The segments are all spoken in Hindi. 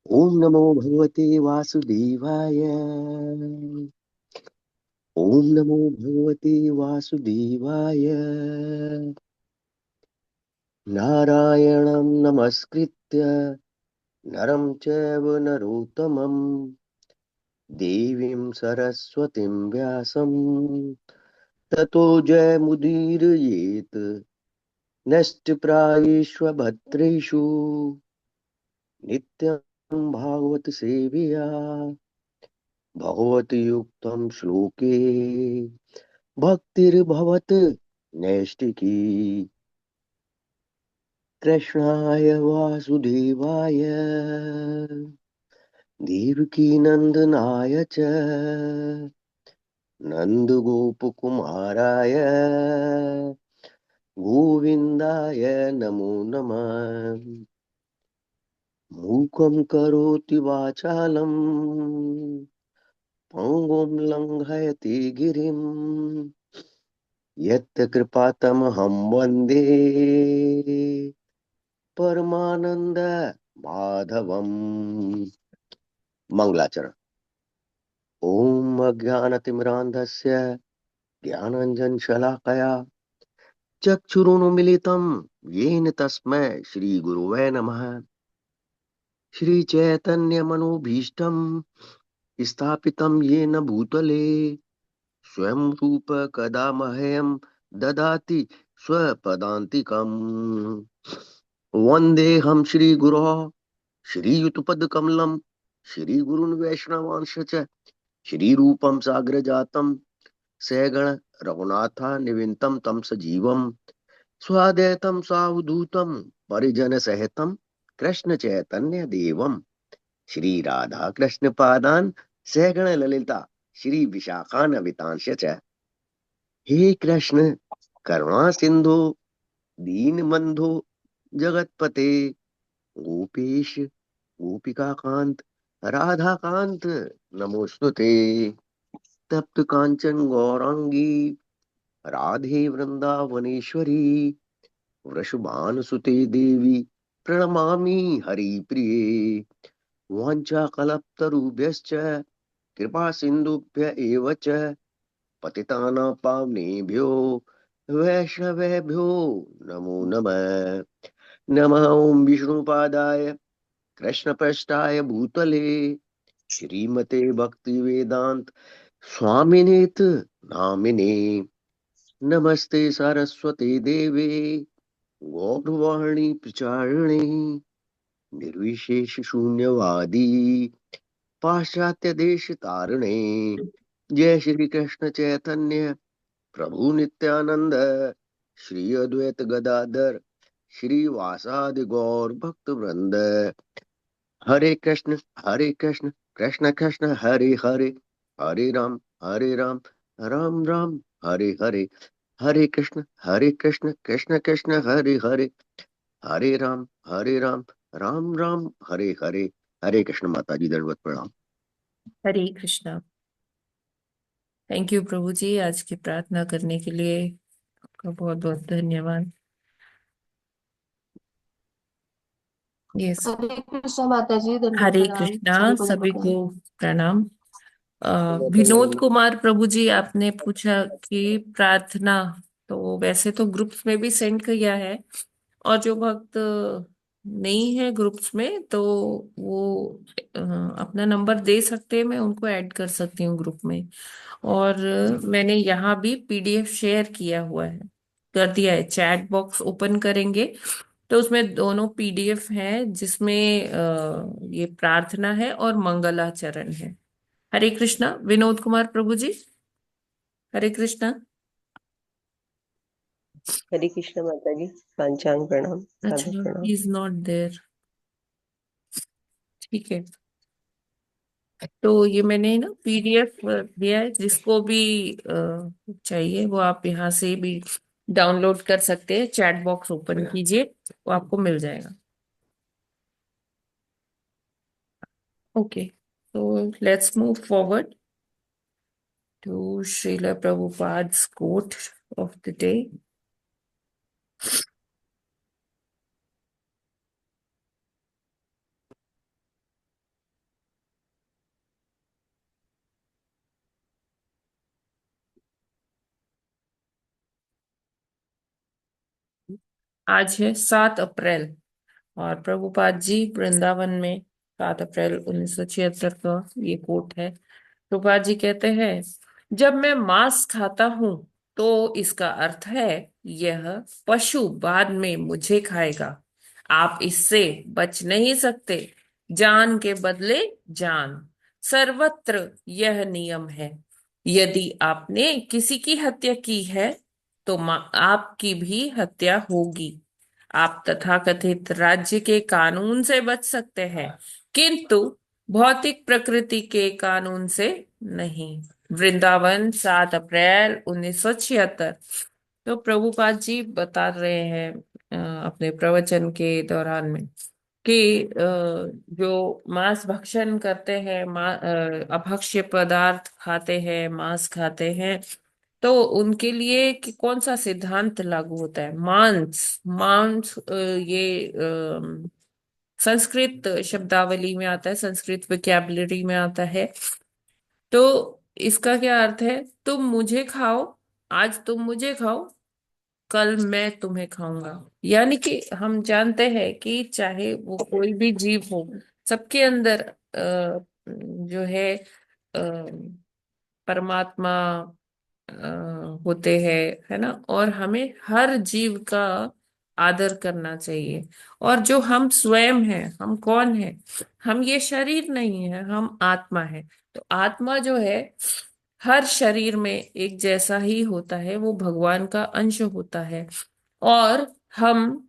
ओम नमो भगवते वासुदेवाय। ओम नमो भगवते वासुदेवाय। नारायणं नमस्कृत्य नरं चैव नरोत्तमं देवीं सरस्वतीं व्यासं ततो जयमुदीरयेत्। नष्टप्रायेष्वभद्रेषु नित्यं भागवत सेवया भगवति युक्तं श्लोके भक्तिर्भवत नैष्टिकी। कृष्णाय वासुदेवाय देवकीनन्दनाय च नन्दगोपकुमाराय गोविन्दाय नमो नमः। मूकं करोति वाचालं पङ्गुं लङ्घयति गिरिं यत् कृपातमहं वन्दे परमानंद माधवम। मंगलाचरण। ओम अज्ञानतिमिरान्धस्य ज्ञानाञ्जनशलाकया चक्षुरुन्मीलितं येन तस्मै श्रीगुरुवे नमः। श्रीचैतन्यमनोभीष्टं स्थापितं येन भूतले स्वयं रूप कदा मह्यं ददाति स्वपदान्तिकम्। वन्देऽहं श्रीगुरो श्रीयुतपदकमलं श्रीगुरून् वैष्णवांश च श्रीरूपं साग्रजातं सहगण रघुनाथान्वितं तं सजीवं स्वाद्वैतं सावधूतं परिजनसहितं कृष्ण चैतन्य देवं श्री राधा कृष्ण पादान सहगण ललिता श्री विशाखान्वितांश च। हे कृष्ण करुणा सिंधु दीन बंधु जगतपते गोपेश गोपिका कांत राधा कांत नमोस्तुते। तप्त कांचन गौरांगी राधे वृंदावनेश्वरी वृषभानुसुते देवी प्रणमामि हरिप्रिये। वाञ्छाकल्पतरुभ्यश्च कृपा सिन्धुभ्य एव च पतितानां पावनेभ्यो वैष्णवेभ्यो नमो नमः। नमः ओं विष्णुपादाय कृष्णपृष्ठाय भूतले श्रीमते भक्ति वेदांत स्वामिनेत नामिने। नमस्ते सरस्वती देवे गौरवाणी प्रचारिणे निर्विशेष शून्यवादी पाश्चात्य देश तारणे। जय श्री कृष्ण चैतन्य प्रभु नित्यानंद श्री अद्वैत गदाधर श्रीवासादि गौर भक्त वृंद। हरे कृष्ण कृष्ण कृष्ण हरे हरे हरे राम राम राम हरे हरे। हरे कृष्ण कृष्ण कृष्ण हरे हरे हरे राम राम राम हरे हरे। हरे कृष्ण। माता जी दंडवत प्रणाम। हरे कृष्णा। थैंक यू प्रभु जी, आज की प्रार्थना करने के लिए आपका बहुत बहुत धन्यवाद। यस, हरे कृष्णा माता जी, दंडवत हरे प्रणाम कृष्णा, सभी नमस्कार। को प्रणाम। विनोद कुमार प्रभु जी, आपने पूछा कि प्रार्थना, तो वैसे तो ग्रुप्स में भी सेंड किया है, और जो भक्त नहीं है ग्रुप्स में तो वो अपना नंबर दे सकते हैं, मैं उनको ऐड कर सकती हूँ ग्रुप में। और मैंने यहाँ भी पीडीएफ शेयर किया हुआ है, कर दिया है। चैट बॉक्स ओपन करेंगे तो उसमें दोनों पीडीएफ हैं, जिसमें ये प्रार्थना है और मंगलाचरण है। हरे कृष्णा। विनोद कुमार प्रभु जी, हरे कृष्णा। हरे कृष्ण माता जी, पांचांग प्रणाम, साधु अच्छा, प्रणाम। He is not there. ठीक है, तो ये मैंने ना पीडीएफ दिया है, जिसको भी चाहिए वो आप यहाँ से भी डाउनलोड कर सकते हैं। चैट बॉक्स ओपन कीजिए, वो आपको मिल जाएगा। ओके, तो let's move forward to Srila Prabhupada's quote of the day. आज है 7 अप्रैल और प्रभुपाद जी वृंदावन में 7 अप्रैल 1976 का ये कोट है। प्रभुपाद जी कहते हैं, जब मैं मांस खाता हूं तो इसका अर्थ है यह पशु बाद में मुझे खाएगा। आप इससे बच नहीं सकते। जान के बदले जान, सर्वत्र यह नियम है। यदि आपने किसी की हत्या की है तो आपकी भी हत्या होगी। आप तथाकथित राज्य के कानून से बच सकते हैं, किंतु भौतिक प्रकृति के कानून से नहीं। वृंदावन 7 अप्रैल 1976। तो प्रभुपाद जी बता रहे हैं अपने प्रवचन के दौरान में कि जो मांस भक्षण करते हैं, अभक्ष्य पदार्थ खाते हैं, मांस खाते हैं, तो उनके लिए कि कौन सा सिद्धांत लागू होता है। मांस मांस ये संस्कृत शब्दावली में आता है, संस्कृत वोकैबुलरी में आता है। तो इसका क्या अर्थ है, तुम मुझे खाओ, आज तुम मुझे खाओ, कल मैं तुम्हें खाऊंगा। यानी कि हम जानते हैं कि चाहे वो कोई भी जीव हो, सबके अंदर जो है परमात्मा होते हैं, है ना। और हमें हर जीव का आदर करना चाहिए। और जो हम स्वयं हैं, हम कौन है, हम ये शरीर नहीं है, हम आत्मा है। तो आत्मा जो है हर शरीर में एक जैसा ही होता है, वो भगवान का अंश होता है। और हम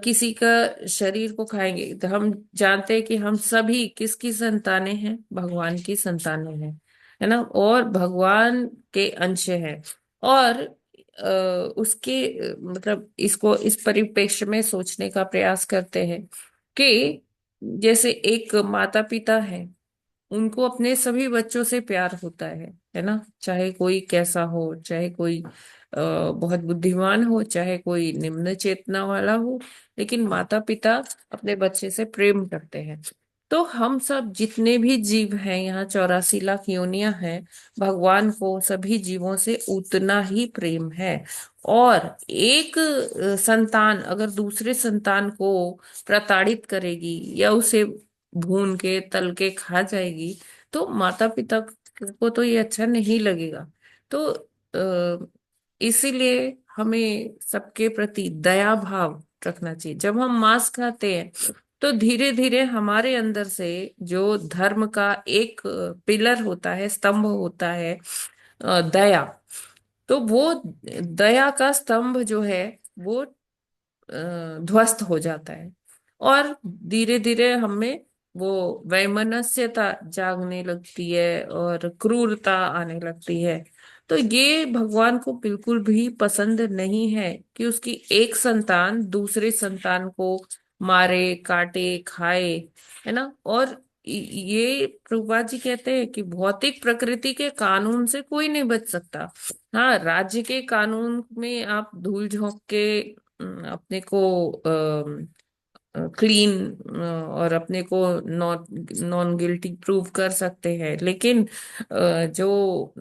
किसी का शरीर को खाएंगे तो हम जानते हैं कि हम सभी किसकी संतानें हैं, भगवान की संतानें हैं, है ना। और भगवान के अंश हैं। और उसके मतलब इसको इस परिप्रेक्ष्य में सोचने का प्रयास करते हैं कि जैसे एक माता पिता है, उनको अपने सभी बच्चों से प्यार होता है ना। चाहे कोई कैसा हो, चाहे कोई बहुत बुद्धिमान हो, चाहे कोई निम्न चेतना वाला हो, लेकिन माता पिता अपने बच्चे से प्रेम करते हैं। तो हम सब जितने भी जीव हैं, यहाँ 84 लाख योनियां हैं, भगवान को सभी जीवों से उतना ही प्रेम है। और एक संतान अगर दूसरे संतान को प्रताड़ित करेगी या उसे भून के तल के खा जाएगी, तो माता पिता को तो ये अच्छा नहीं लगेगा। तो इसीलिए हमें सबके प्रति दया भाव रखना चाहिए। जब हम मांस खाते हैं तो धीरे धीरे हमारे अंदर से जो धर्म का एक पिलर होता है, स्तंभ होता है, दया, तो वो दया का स्तंभ जो है वो ध्वस्त हो जाता है। और धीरे धीरे हमें वो वैमनस्यता जागने लगती है और क्रूरता आने लगती है। तो ये भगवान को बिल्कुल भी पसंद नहीं है कि उसकी एक संतान दूसरे संतान को मारे, काटे, खाए, है ना। और ये प्रभुपाद जी कहते हैं कि भौतिक प्रकृति के कानून से कोई नहीं बच सकता। हाँ, राज्य के कानून में आप धूल झोंक के अपने को क्लीन और अपने को नॉन नॉन गिल्टी प्रूव कर सकते हैं, लेकिन जो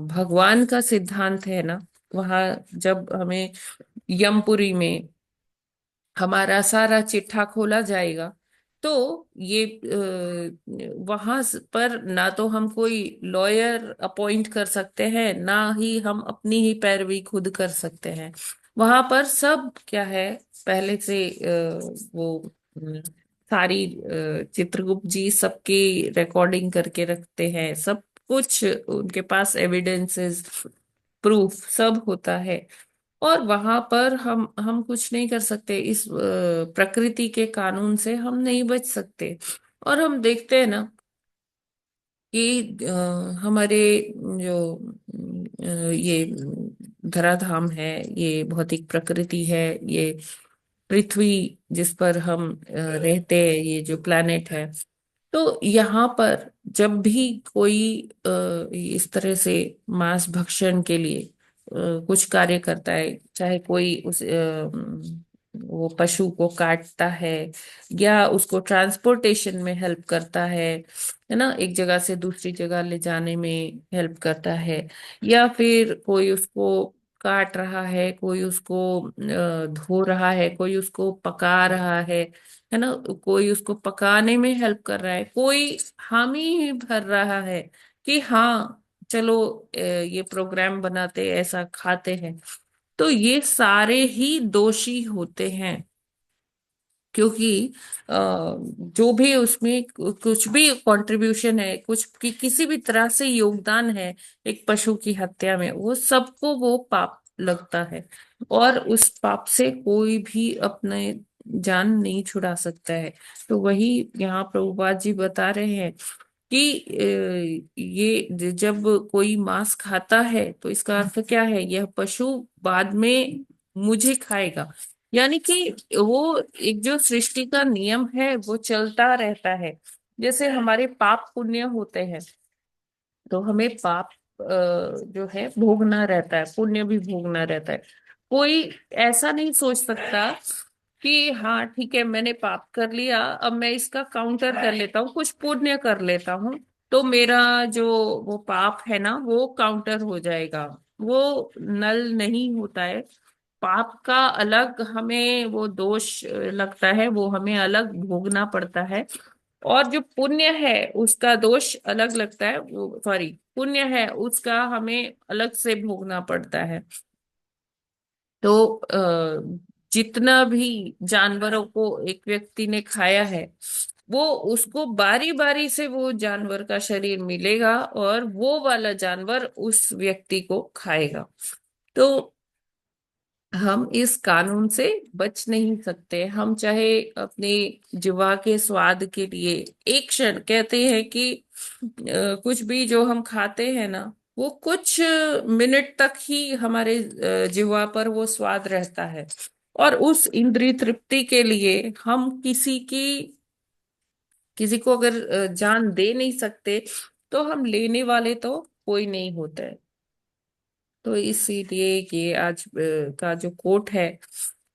भगवान का सिद्धांत है ना, वहाँ जब हमें यमपुरी में हमारा सारा चिट्ठा खोला जाएगा, तो ये वहां पर ना तो हम कोई लॉयर अपॉइंट कर सकते हैं, ना ही हम अपनी ही पैरवी खुद कर सकते हैं। वहां पर सब क्या है, पहले से वो सारी चित्रगुप्त जी सबकी रिकॉर्डिंग करके रखते हैं, सब कुछ उनके पास एविडेंसेस, प्रूफ सब होता है। और वहां पर हम कुछ नहीं कर सकते, इस प्रकृति के कानून से हम नहीं बच सकते। और हम देखते हैं ना कि हमारे जो ये धराधाम है, ये भौतिक प्रकृति है, ये पृथ्वी जिस पर हम रहते हैं, ये जो प्लैनेट है, तो यहाँ पर जब भी कोई इस तरह से मांस भक्षण के लिए कुछ कार्य करता है, चाहे कोई उस वो पशु को काटता है या उसको ट्रांसपोर्टेशन में हेल्प करता है ना, एक जगह से दूसरी जगह ले जाने में हेल्प करता है, या फिर कोई उसको काट रहा है, कोई उसको धो रहा है, कोई उसको पका रहा है ना, कोई उसको पकाने में हेल्प कर रहा है, कोई हामी भर रहा है कि हाँ चलो ये प्रोग्राम बनाते ऐसा खाते हैं, तो ये सारे ही दोषी होते हैं। क्योंकि जो भी उसमें कुछ भी कंट्रीब्यूशन है, किसी भी तरह से योगदान है एक पशु की हत्या में, वो सबको वो पाप लगता है। और उस पाप से कोई भी अपने जान नहीं छुड़ा सकता है। तो वही यहाँ प्रभुपाद जी बता रहे हैं कि ये जब कोई मांस खाता है तो इसका अर्थ क्या है, यह पशु बाद में मुझे खाएगा। यानी कि वो एक जो सृष्टि का नियम है वो चलता रहता है। जैसे हमारे पाप पुण्य होते हैं तो हमें पाप जो है भोगना रहता है, पुण्य भी भोगना रहता है। कोई ऐसा नहीं सोच सकता कि हाँ ठीक है मैंने पाप कर लिया, अब मैं इसका काउंटर कर लेता हूँ, कुछ पुण्य कर लेता हूँ, तो मेरा जो वो पाप है ना वो काउंटर हो जाएगा। वो नल नहीं होता है। पाप का अलग हमें वो दोष लगता है, वो हमें अलग भोगना पड़ता है। और जो पुण्य है उसका दोष अलग लगता है, वो सॉरी पुण्य है उसका हमें अलग से भोगना पड़ता है। तो जितना भी जानवरों को एक व्यक्ति ने खाया है, वो उसको बारी बारी से वो जानवर का शरीर मिलेगा और वो वाला जानवर उस व्यक्ति को खाएगा। तो हम इस कानून से बच नहीं सकते। हम चाहे अपने जीवा के स्वाद के लिए एक क्षण, कहते हैं कि कुछ भी जो हम खाते हैं ना वो कुछ मिनट तक ही हमारे जीवा पर वो स्वाद रहता है। और उस इंद्रिय तृप्ति के लिए हम किसी को अगर जान दे नहीं सकते, तो हम लेने वाले तो कोई नहीं होता है। तो इसीलिए ये आज का जो कोट है,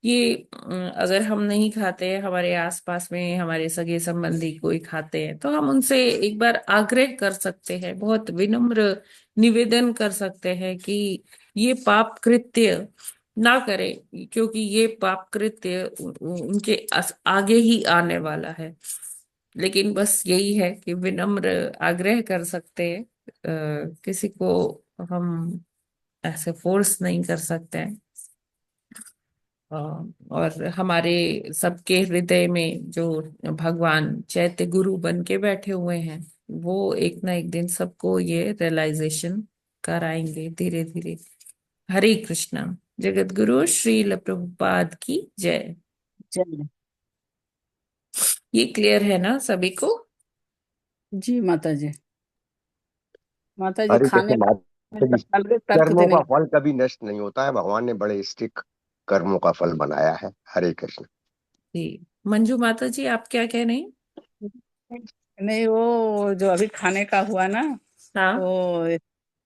ये अगर हम नहीं खाते हैं, हमारे आसपास में हमारे सगे संबंधी कोई खाते हैं, तो हम उनसे एक बार आग्रह कर सकते हैं, बहुत विनम्र निवेदन कर सकते हैं कि ये पाप कृत्य ना करें, क्योंकि ये पाप कृत्य उनके आगे ही आने वाला है। लेकिन बस यही है कि विनम्र आग्रह कर सकते हैं, किसी को हम ऐसे फोर्स नहीं कर सकते हैं। और हमारे सबके हृदय में जो भगवान चैत्य गुरु बन के बैठे हुए हैं, वो एक ना एक दिन सबको ये रियलाइजेशन कराएंगे धीरे धीरे। हरे कृष्णा। जगत गुरु श्रील प्रभुपाद की जय। चलिए। ये क्लियर है ना सभी को? जी माता जी। माता जी हरे खाने कृष्ण माता जी, अलग तर्क कर्मों देने। का फल कभी नष्ट नहीं होता है, भगवान ने बड़े स्टिक कर्मों का फल बनाया है। हरे कृष्ण। जी। मंजू माता जी आप क्या कह रही हैं? नहीं, वो जो अभी खाने का हुआ ना, हाँ।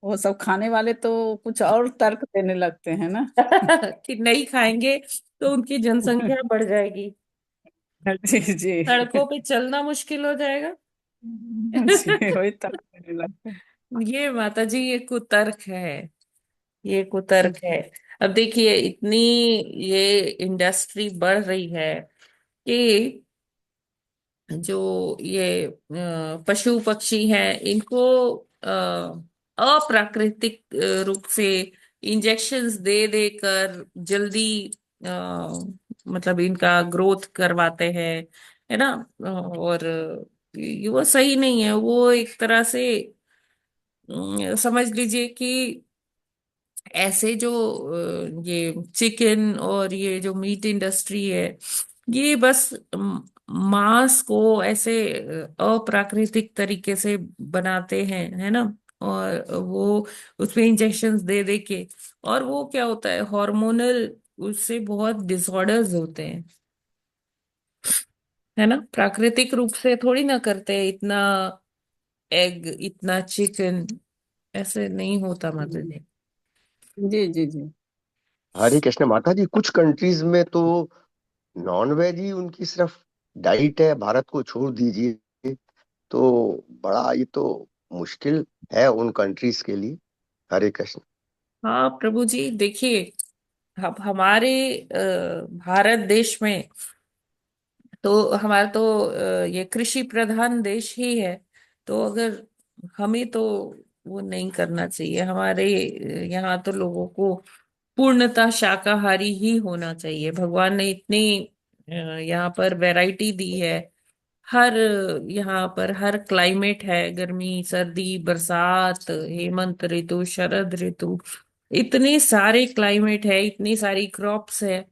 वो सब खाने वाले तो कुछ और तर्क देने लगते हैं ना। कि नहीं खाएंगे तो उनकी जनसंख्या बढ़ जाएगी, जी जी। सड़कों पे चलना मुश्किल हो जाएगा। जी वही तर्क देने लगते हैं। ये माता जी ये कुतर्क है, ये कुतर्क है। अब देखिए इतनी ये इंडस्ट्री बढ़ रही है कि जो ये पशु पक्षी हैं इनको अप्राकृतिक रूप से इंजेक्शंस दे देकर जल्दी अ, मतलब इनका ग्रोथ करवाते हैं, है ना। और ये वो सही नहीं है। वो एक तरह से समझ लीजिए कि ऐसे जो ये चिकन और ये जो मीट इंडस्ट्री है, ये बस मांस को ऐसे अप्राकृतिक तरीके से बनाते हैं, है ना। और वो उसमें इंजेक्शंस दे दे के, और वो क्या होता है हार्मोनल, उससे बहुत डिसऑर्डर्स होते हैं, है ना। प्राकृतिक रूप से थोड़ी ना करते हैं इतना एग, इतना चिकन, ऐसे नहीं होता मतलब। जी जी जी। हरे कृष्ण माता जी, कुछ कंट्रीज में तो नॉन वेज ही उनकी सिर्फ डाइट है, भारत को छोड़ दीजिए। तो बड़ा ये तो मुश्किल है उन कंट्रीज के लिए। हरे कृष्ण। हाँ प्रभु जी, देखिए, अब हमारे भारत देश में तो हमारा तो ये कृषि प्रधान देश ही है। तो अगर हमें तो वो नहीं करना चाहिए। हमारे यहाँ तो लोगों को पूर्णतः शाकाहारी ही होना चाहिए। भगवान ने इतनी यहाँ पर वैरायटी दी है। हर यहाँ पर हर क्लाइमेट है, गर्मी सर्दी बरसात हेमंत ऋतु शरद ऋतु, इतने सारे क्लाइमेट है, इतनी सारी क्रॉप्स है।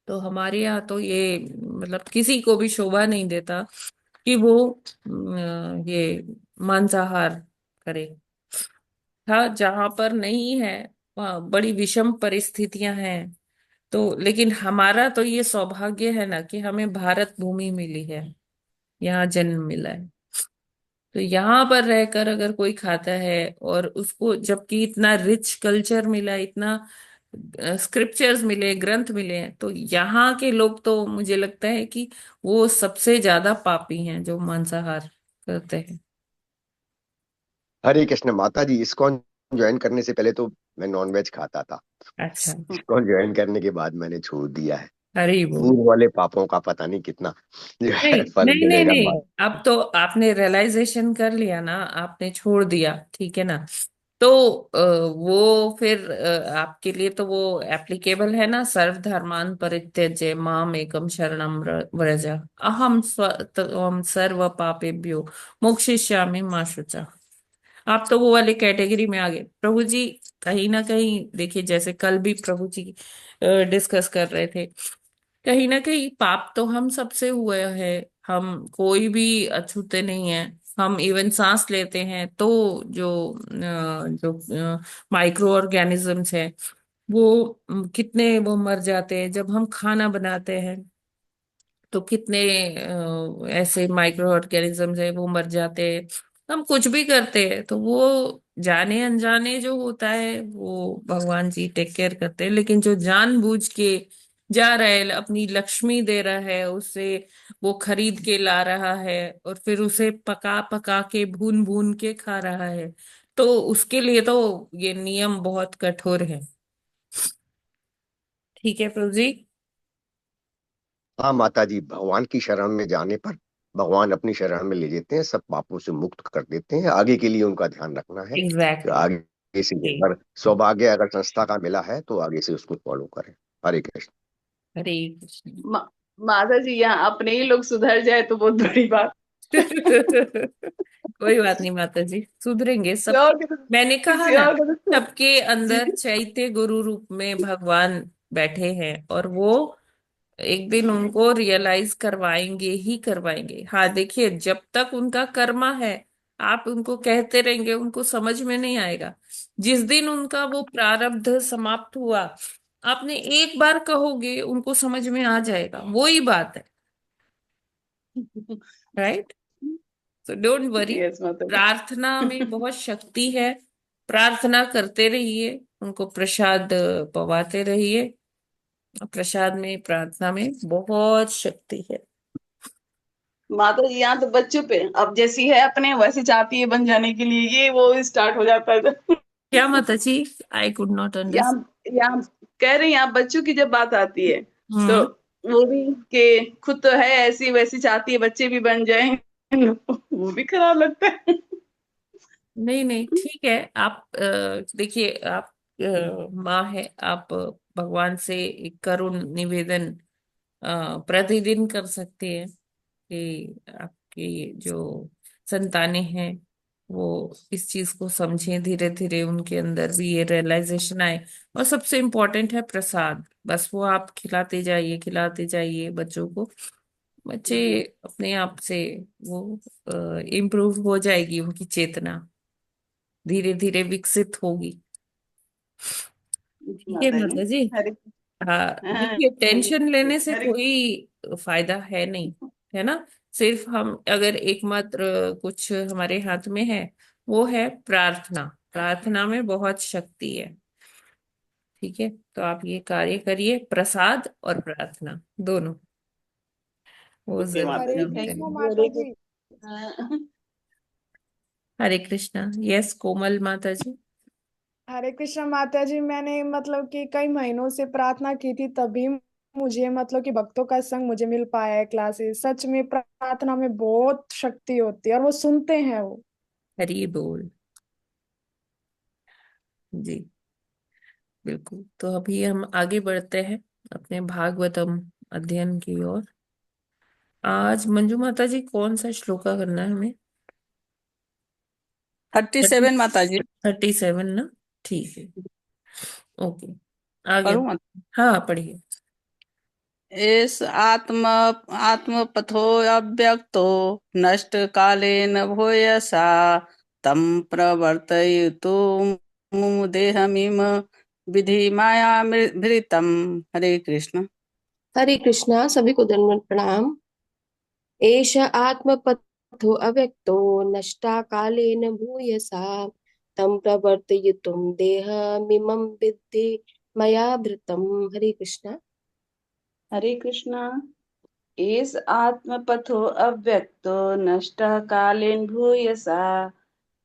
तो हमारे यहाँ तो ये मतलब किसी को भी शोभा नहीं देता कि वो ये मांसाहार करे। हाँ, जहां पर नहीं है वहाँ बड़ी विषम परिस्थितियां हैं। तो लेकिन हमारा तो ये सौभाग्य है ना कि हमें भारत भूमि मिली है, यहाँ जन्म मिला है। तो यहाँ पर रहकर अगर कोई खाता है और उसको, जबकि इतना रिच कल्चर मिला, इतना स्क्रिप्चर्स मिले, ग्रंथ मिले हैं, तो यहाँ के लोग तो मुझे लगता है कि वो सबसे ज्यादा पापी हैं जो मांसाहार करते हैं। हरे कृष्ण माता जी। इस्कॉन ज्वाइन करने से पहले तो मैं नॉनवेज खाता था। अच्छा। इस्कॉन ज्वाइन करने के बाद मैंने छोड़ दिया है। हरी बोल। पूर्व वाले पापों का पता नहीं कितना जो नहीं है फल नहीं नहीं मिलेगा नहीं, बाद। अब तो आपने रियलाइजेशन कर लिया ना, आपने छोड़ दिया, ठीक है ना। तो वो फिर आपके लिए तो वो एप्लीकेबल है ना, सर्वधर्मान् परित्यज्य माम एकम शरणम व्रज, अहम त्वं सर्व पापेभ्यो मोक्षयिष्यामि मा शुचा। आप तो वो वाले कैटेगरी में आ गए प्रभु जी। कहीं ना कहीं देखिए, जैसे कल भी प्रभु जी डिस्कस कर रहे थे, कहीं ना कहीं पाप तो हम सबसे हुए हैं। हम कोई भी अछूते नहीं है। हम इवन सांस लेते हैं तो जो जो माइक्रो ऑर्गेनिजम्स है वो कितने वो मर जाते हैं। जब हम खाना बनाते हैं तो कितने ऐसे माइक्रो ऑर्गेनिजम्स है वो मर जाते हैं। हम कुछ भी करते हैं तो वो जाने अनजाने जो होता है वो भगवान जी टेक केयर करते हैं। लेकिन जो जानबूझ के जा रहा है, अपनी लक्ष्मी दे रहा है उससे, वो खरीद के ला रहा है और फिर उसे पका पका के भून भून के खा रहा है, तो उसके लिए तो ये नियम बहुत कठोर है। ठीक है प्रभु जी। हाँ माता जी, भगवान की शरण में जाने पर भगवान अपनी शरण में ले लेते हैं, सब पापों से मुक्त कर देते हैं। आगे के लिए उनका ध्यान रखना है कि एग्जैक्टली। आगे से अगर सौभाग्य अगर संस्था का मिला है तो आगे से उसको फॉलो करें। हरे कृष्ण। हरे कृष्ण। मा, माता जी, यहाँ अपने ही लोग सुधर जाए तो बहुत बड़ी बात। कोई बात नहीं माता जी, सुधरेंगे किसी सब। और के मैंने कहा किसी ना, और के तो सबके जी। अंदर चैत्य गुरु रूप में भगवान बैठे हैं और वो एक दिन उनको रियलाइज करवाएंगे ही करवाएंगे। हाँ देखिए, जब तक उनका कर्मा है आप उनको कहते रहेंगे उनको समझ में नहीं आएगा। जिस दिन उनका वो प्रारब्ध समाप्त हुआ, आपने एक बार कहोगे उनको समझ में आ जाएगा, वो ही बात है। Right. So don't worry. Yes माता प्रार्थना में जी। बहुत शक्ति है। प्रार्थना करते रहिए, उनको प्रसाद पवाते रहिए। प्रसाद में, प्रार्थना में बहुत शक्ति है। माता जी, यहाँ तो बच्चों पे अब जैसी है अपने वैसी चाहती है बन जाने के लिए, ये वो स्टार्ट हो जाता है। क्या माता जी? आई कुड नॉट यहाँ अंडरस्टैंड। यहाँ कह रही हैं, यहाँ बच्चों की जब बात आती है तो हम्म। वो भी कि खुद तो है ऐसी वैसी चाहती है बच्चे भी बन जाएं। वो भी खराब लगता है। नहीं नहीं, ठीक है। आप देखिए, आप माँ है, आप भगवान से एक करुण निवेदन प्रतिदिन कर सकते हैं कि आपकी जो संतानें हैं वो इस चीज को समझें, धीरे धीरे उनके अंदर भी ये रियलाइजेशन आए। और सबसे इम्पोर्टेंट है प्रसाद। बस वो आप खिलाते जाइए बच्चों को। बच्चे अपने आप से वो इम्प्रूव हो जाएगी, उनकी चेतना धीरे धीरे विकसित होगी। ठीक है माता जी, माता जी। हरे हाँ हाँ, देखिए, टेंशन लेने से हरे कोई फायदा है नहीं, है ना। सिर्फ हम अगर एकमात्र कुछ हमारे हाथ में है, वो है प्रार्थना। प्रार्थना में बहुत शक्ति है। ठीक है, तो आप ये कार्य करिए, प्रसाद और प्रार्थना दोनों, वो ओके जरूर माता जी, हरे काम थैंक कृष्णा करिए। यू। माता जी। हरे कृष्णा। यस कोमल माता जी। हरे कृष्ण माता जी, मैंने मतलब कि कई महीनों से प्रार्थना की थी, तभी मुझे मतलब कि भक्तों का संग मुझे मिल पाया है क्लासेस। सच में प्रार्थना में बहुत शक्ति होती है और वो सुनते हैं वो। हरि बोल। जी बिल्कुल। तो अभी हम आगे बढ़ते हैं अपने भागवतम अध्ययन की ओर। आज मंजू माता जी कौन सा श्लोका करना है हमें? 37 माता जी। 37 ना? ठीक है, ओके। आगे। पढ़ूं माता? हाँ पढ़िए। एष आत्मपथो अव्यक्तो नष्ट कालेन भूयसा तं प्रवर्तयितुं देहमिम विधि मायामृतं। हरे कृष्ण। हरे कृष्णा, सभी को दंडवत प्रणाम। एष आत्मपथो अव्यक्तो नष्टा कालेन भूयसा तं प्रवर्तयितुं देहमिमं विद्धि मया भृतं। हरे कृष्णा। हरे कृष्णा। एष आत्मपथो अव्यक्तो नष्टः कालेन भूयसा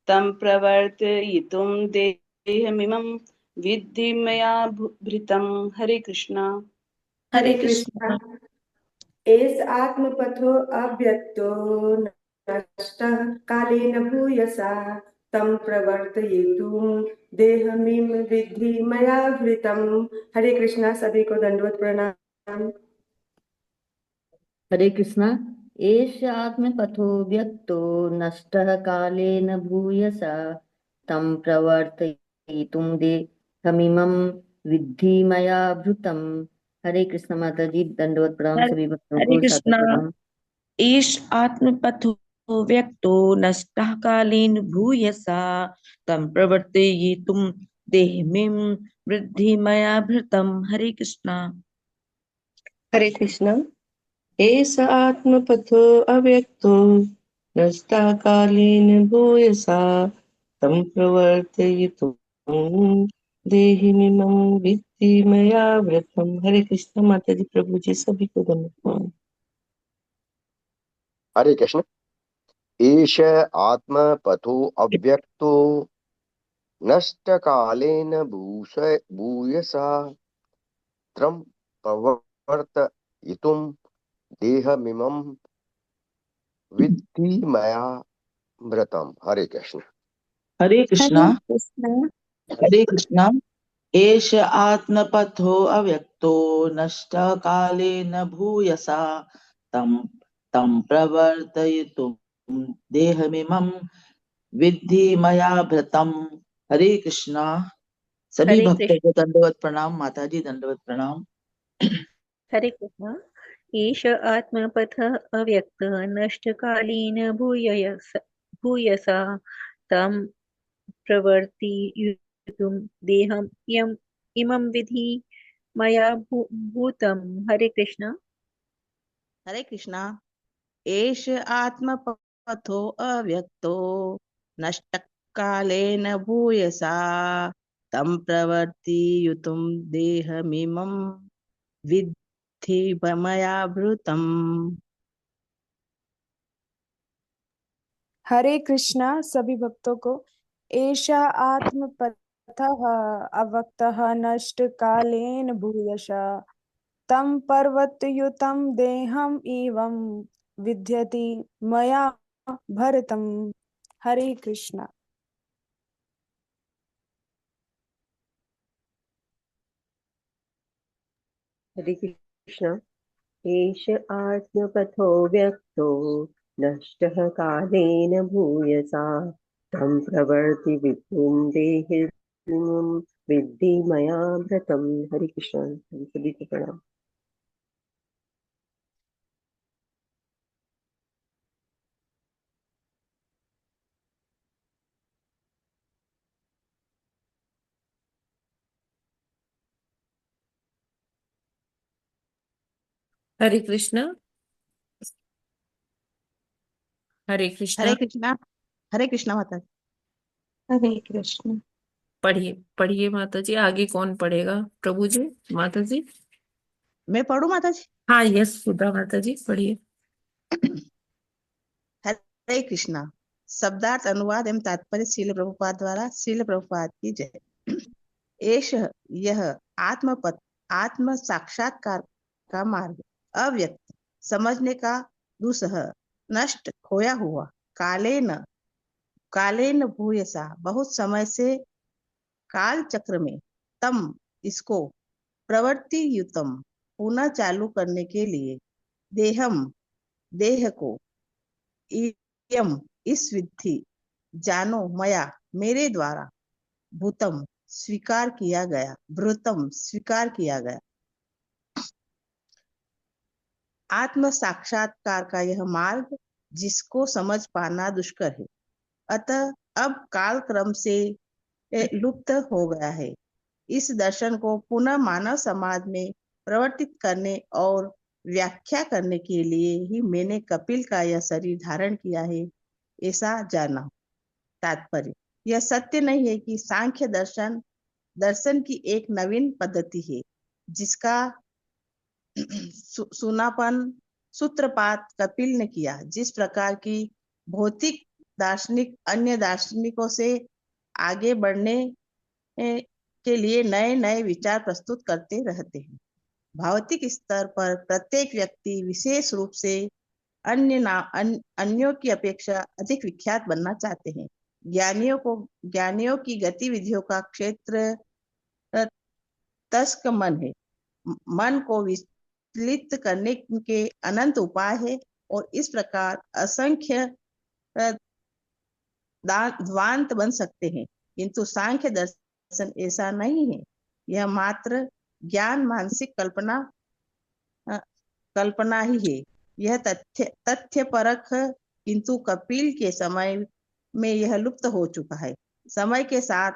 तं प्रवर्तयितुं देहमिमं विद्धि मया भृतं। हरे कृष्णा। हरे कृष्णा। एष आत्मपथो अव्यक्तो नष्टः कालेन भूयसा तं प्रवर्तयितुं देहमिम विद्धि मया भृतं। हरे कृष्णा, सभी को दंडवत प्रणाम। हरे कृष्णा। एष आत्मपथो व्यक्तो नष्टः कालेन भूयसा तं प्रवर्तयितुं देहमिमं विद्धि मया भृतं। हरे कृष्ण माता जी, दंडवत प्रणाम सभी भक्तों हरे को सादर कृष्णा। प्रणाम। ईश आत्मपथो व्यक्तो नष्टः कालेन भूयसा तं प्रवर्तयितुं देहमिं वृद्धि मया भृतं। हरे कृष्णा। हरे कृष्ण। एष आत्मपथो अव्यक्तो नष्टा कालेन भूयसा तं प्रवर्तयितुं देहिमिमं विद्धि मया व्रतम्। हरे कृष्ण माता जी, प्रभु जी सभी को धन्यवाद। हरे कृष्ण। एष आत्मपथो अव्यक्तो नष्ट कालेन भूयसा त्रम प्रवर्तयितुं देहमिमं विद्धि मया मृतम। हरे कृष्ण। हरे कृष्णा। हरे कृष्णा। हरे कृष्णा। एष आत्मपथो अव्यक्तो नष्ट कालेन भूयसा तं तं प्रवर्तयितुं देहमिमं विद्धि मया भृतम्। हरे कृष्णा। सभी हरे भक्तों कृष्ण। को दंडवत प्रणाम। माता जी दंडवत प्रणाम। हरे कृष्ण। ईश आत्मपथः अव्यक्तः नष्टकालीन भूयसा तं प्रवर्तयितुं देहम् इमं विधि मया भूतं। हरे कृष्ण। हरे कृष्णा। एष आत्मपथो अव्यक्तो नष्टकालेन भूयसा तं प्रवर्तयितुं देहमिमं विद्धि मया भृतम्। हरे कृष्णा, सभी भक्तों को। एषा आत्मपथः अव्यक्तः नष्ट कालेन भूयशा तं पर्वतयुतं देहम् इवं विद्यति मया भरतम्। हरे कृष्णा। हरे कृष्ण। एष आत्मपथो व्यक्तो नष्टः कालेन भूयसा तं प्रवर्तयितुं देहिमिमं विद्धि मया व्रतम्। हरे कृष्ण, सभी को प्रणाम। हरे कृष्णा। हरे कृष्णा। हरे कृष्णा। हरे कृष्णा माता। हरे कृष्ण। पढ़िए पढ़िए माता जी। आगे कौन पढ़ेगा? प्रभु जी, माता जी। मैं पढ़ूं माता जी? हाँ यस, सुधा माता जी पढ़िए। हरे कृष्णा। शब्दार्थ अनुवाद एवं तात्पर्य श्रील प्रभुपाद द्वारा। श्रील प्रभुपाद की जय। एष यह आत्मपत आत्म साक्षात्कार का मार्ग, अव्यक्त समझने का दुसह, नष्ट खोया हुआ, कालेन कालेन भूयसा बहुत समय से, काल चक्र में, तम इसको, प्रवृत्ति युतम पुनः चालू करने के लिए, देहम देह को, इयम इस विधि, जानो मया मेरे द्वारा, भूतम स्वीकार किया गया, भृतम स्वीकार किया गया। आत्म साक्षात्कार का यह मार्ग जिसको समझ पाना दुष्कर है, अतः अब काल क्रम से लुप्त हो गया है। इस दर्शन को पुनः मानव समाज में प्रवर्तित करने और व्याख्या करने के लिए ही मैंने कपिल का यह शरीर धारण किया है, ऐसा जाना। तात्पर्य, यह सत्य नहीं है कि सांख्य दर्शन दर्शन की एक नवीन पद्धति है जिसका सुनापन सूत्रपात कपिल ने किया। जिस प्रकार की भौतिक दार्शनिक अन्य दार्शनिकों से आगे बढ़ने के लिए नए नए विचार प्रस्तुत करते रहते हैं। भौतिक स्तर पर प्रत्येक व्यक्ति विशेष रूप से अन्यों की अपेक्षा अधिक विख्यात बनना चाहते हैं। ज्ञानियों की गतिविधियों का क्षेत्र तस्क मन है। मन को विचलित करने के अनंत उपाय है और इस प्रकार असंख्य द्वांत बन सकते हैं, किंतु सांख्य दर्शन ऐसा नहीं है। यह मात्र ज्ञान मानसिक कल्पना ही है। यह तथ्य परख, किंतु कपिल के समय में यह लुप्त हो चुका है। समय के साथ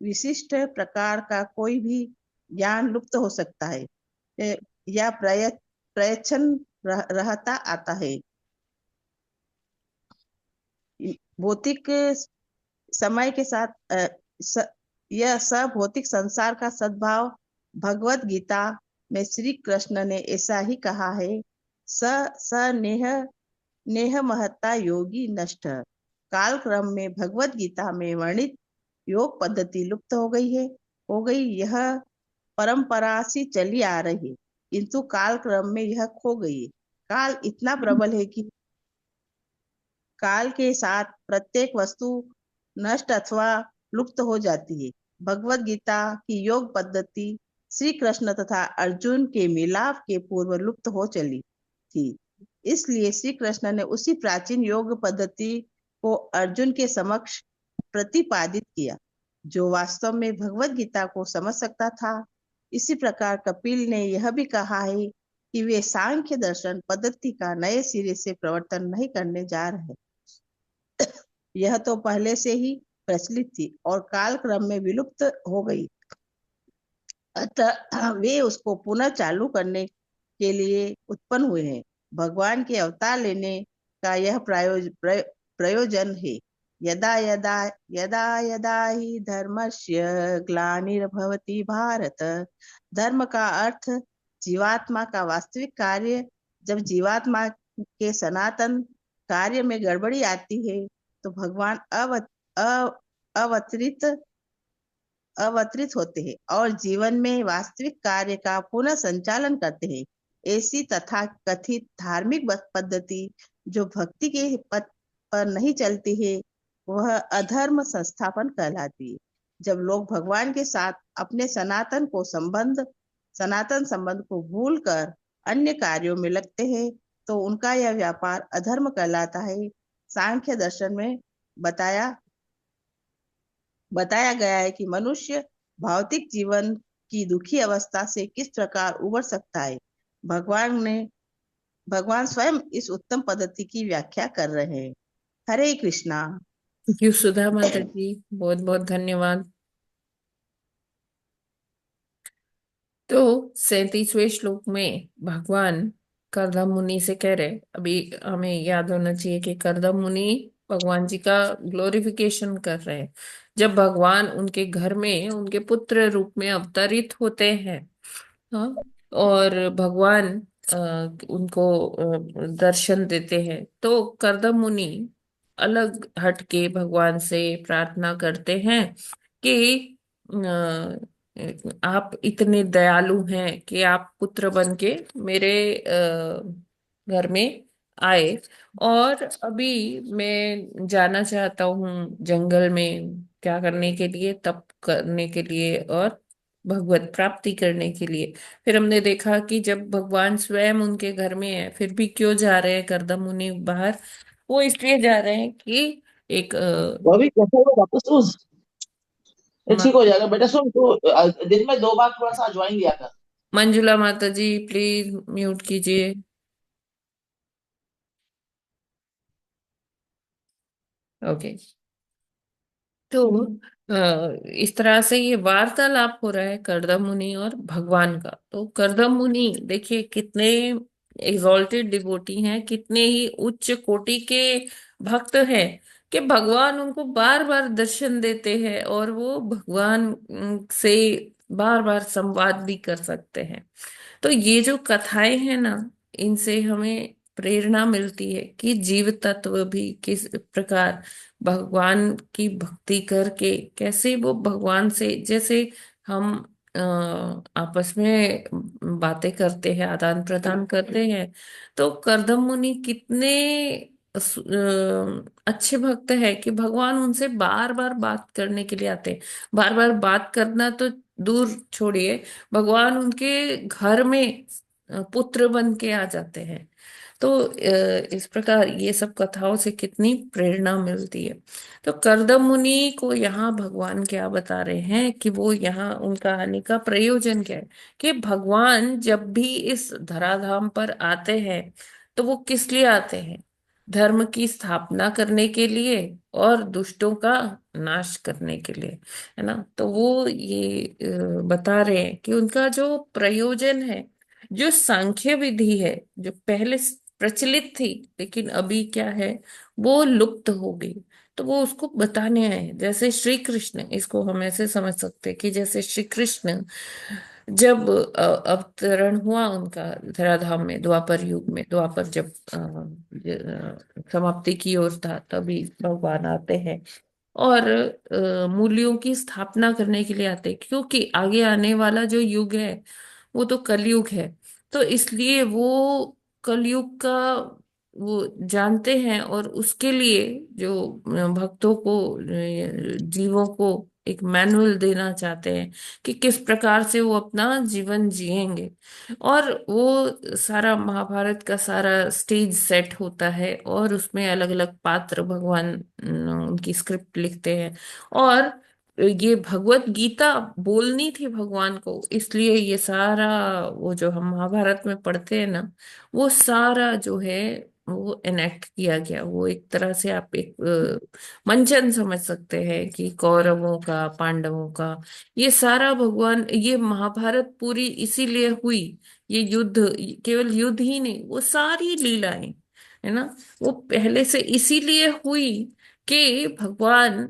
विशिष्ट प्रकार का कोई भी ज्ञान लुप्त हो सकता है या प्रयत्न रहता आता है। भौतिक समय के साथ यह सब भौतिक संसार का सद्भाव भगवत गीता में श्री कृष्ण ने ऐसा ही कहा है, स नेह महत्ता योगी नष्ट। काल क्रम में भगवत गीता में वर्णित योग पद्धति लुप्त हो गई। यह परंपरा सी चली आ रही, किंतु काल क्रम में यह खो गई। काल इतना प्रबल है कि काल के साथ प्रत्येक वस्तु नष्ट अथवा लुप्त हो जाती है। भगवत गीता की योग पद्धति श्री कृष्ण तथा अर्जुन के मिलाप के पूर्व लुप्त हो चली थी। इसलिए श्री कृष्ण ने उसी प्राचीन योग पद्धति को अर्जुन के समक्ष प्रतिपादित किया, जो वास्तव में भगवत गीता को समझ सकता था। इसी प्रकार कपिल ने यह भी कहा है कि वे सांख्य दर्शन पद्धति का नए सिरे से प्रवर्तन नहीं करने जा रहे। यह तो पहले से ही प्रचलित थी और काल क्रम में विलुप्त हो गई, अतः वे उसको पुनः चालू करने के लिए उत्पन्न हुए हैं। भगवान के अवतार लेने का यह प्रयोजन है। यदा यदा यदा यदा ही धर्मस्य ग्लानिर्भवति भारत। धर्म का अर्थ जीवात्मा का वास्तविक कार्य। जब जीवात्मा के सनातन कार्य में गड़बड़ी आती है तो भगवान अवतरित होते हैं और जीवन में वास्तविक कार्य का पुनः संचालन करते हैं। ऐसी तथा कथित धार्मिक पद्धति जो भक्ति के पथ पर नहीं चलती है वह अधर्म संस्थापन कहलाती है। जब लोग भगवान के साथ अपने सनातन संबंध को भूलकर अन्य कार्यों में लगते हैं तो उनका यह व्यापार अधर्म कहलाता है। सांख्य दर्शन में बताया गया है कि मनुष्य भौतिक जीवन की दुखी अवस्था से किस प्रकार उबर सकता है। भगवान स्वयं इस उत्तम पद्धति की व्याख्या कर रहे हैं। हरे कृष्णा। थैंक यू सुधा माता जी, बहुत बहुत धन्यवाद। तो 37वें श्लोक में भगवान करदम मुनि से कह रहे, अभी हमें याद होना चाहिए कि करदम मुनि भगवान जी का ग्लोरिफिकेशन कर रहे हैं। जब भगवान उनके घर में उनके पुत्र रूप में अवतरित होते हैं, हाँ, और भगवान उनको दर्शन देते हैं तो करदम मुनि अलग हट के भगवान से प्रार्थना करते हैं कि आप इतने दयालु हैं कि आप पुत्र बन के मेरे घर में आए, और अभी मैं जाना चाहता हूँ जंगल में, क्या करने के लिए, तप करने के लिए और भगवत प्राप्ति करने के लिए। फिर हमने देखा कि जब भगवान स्वयं उनके घर में है, फिर भी क्यों जा रहे हैं कर्दम मुनि बाहर? वो इसलिए जा रहे हैं कि एक वो अभी कैसे होगा वापस रोज? ये ठीक हो जाएगा बेटा। सुन तू दिन में 2 बार थोड़ा सा ज्वाइन लिया कर। मंजुला माता जी प्लीज म्यूट कीजिए। ओके। तो इस तरह से ये वार्तालाप हो रहा है कर्दम मुनि और भगवान का। तो कर्दम मुनि देखिए कितने एग्जॉल्टेड डिवोटी हैं, कितने ही उच्च कोटि के भक्त हैं कि भगवान उनको बार बार दर्शन देते हैं और वो भगवान से बार बार संवाद भी कर सकते हैं। तो ये जो कथाएं हैं ना, इनसे हमें प्रेरणा मिलती है कि जीव तत्व भी किस प्रकार भगवान की भक्ति करके कैसे वो भगवान से, जैसे हम आपस में बातें करते हैं, आदान प्रदान करते हैं, तो कर्दम मुनि कितने अच्छे भक्त है कि भगवान उनसे बार बार बात करने के लिए आते हैं। बार बार बात करना तो दूर छोड़िए, भगवान उनके घर में पुत्र बन के आ जाते हैं। तो इस प्रकार ये सब कथाओं से कितनी प्रेरणा मिलती है। तो कर्दम मुनि को यहाँ भगवान क्या बता रहे हैं कि वो यहाँ उनका आने का प्रयोजन क्या है, कि भगवान जब भी इस धराधाम पर आते हैं तो वो किस लिए आते हैं? धर्म की स्थापना करने के लिए और दुष्टों का नाश करने के लिए, है ना। तो वो ये बता रहे हैं कि उनका जो प्रयोजन है, जो सांख्य विधि है, जो पहले प्रचलित थी लेकिन अभी क्या है, वो लुप्त हो गई, तो वो उसको बताने आए हैं। जैसे श्री कृष्ण, इसको हम ऐसे समझ सकते हैं कि जैसे श्री कृष्ण जब अवतरण हुआ उनका धराधाम में, द्वापर युग में, द्वापर जब समाप्ति की ओर था, तभी भगवान आते हैं और मूल्यों की स्थापना करने के लिए आते हैं, क्योंकि आगे आने वाला जो युग है वो तो कलयुग है। तो इसलिए वो कलयुग का वो जानते हैं और उसके लिए जो भक्तों को, जीवों को एक मैनुअल देना चाहते हैं कि किस प्रकार से वो अपना जीवन जिएंगे। और वो सारा महाभारत का सारा स्टेज सेट होता है और उसमें अलग अलग पात्र भगवान उनकी स्क्रिप्ट लिखते हैं। और ये भगवत गीता बोलनी थी भगवान को, इसलिए ये सारा वो जो हम महाभारत में पढ़ते हैं ना, वो सारा जो है वो एनेक्ट किया गया। वो एक तरह से आप एक मंचन समझ सकते हैं कि कौरवों का, पांडवों का, ये सारा भगवान, ये महाभारत पूरी इसीलिए हुई। ये युद्ध केवल युद्ध ही नहीं, वो सारी लीलाएं, है ना, वो पहले से इसीलिए हुई कि भगवान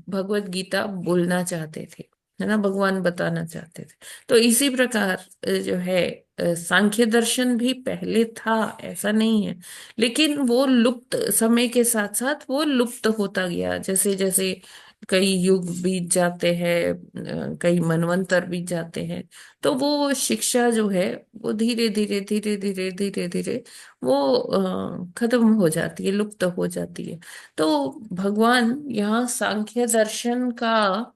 भगवत गीता बोलना चाहते थे, है ना, भगवान बताना चाहते थे। तो इसी प्रकार जो है सांख्य दर्शन भी पहले था, ऐसा नहीं है, लेकिन वो लुप्त, समय के साथ साथ वो लुप्त होता गया। जैसे जैसे कई युग बीत जाते हैं, कई मनवंतर बीत जाते हैं, तो वो शिक्षा जो है वो धीरे धीरे धीरे धीरे धीरे धीरे वो खत्म हो जाती है, लुप्त हो जाती है। तो भगवान यहाँ सांख्य दर्शन का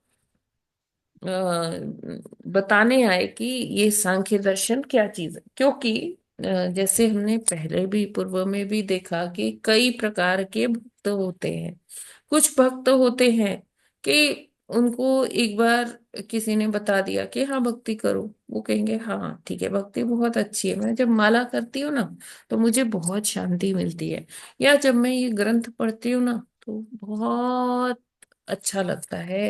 बताने आए कि ये सांख्य दर्शन क्या चीज है। क्योंकि जैसे हमने पहले भी पूर्व में भी देखा कि कई प्रकार के भक्त होते हैं। कुछ भक्त होते हैं कि उनको एक बार किसी ने बता दिया कि हाँ भक्ति करो, वो कहेंगे हाँ ठीक है, भक्ति बहुत अच्छी है, मैं जब माला करती हूँ ना तो मुझे बहुत शांति मिलती है, या जब मैं ये ग्रंथ पढ़ती हूँ ना तो बहुत अच्छा लगता है,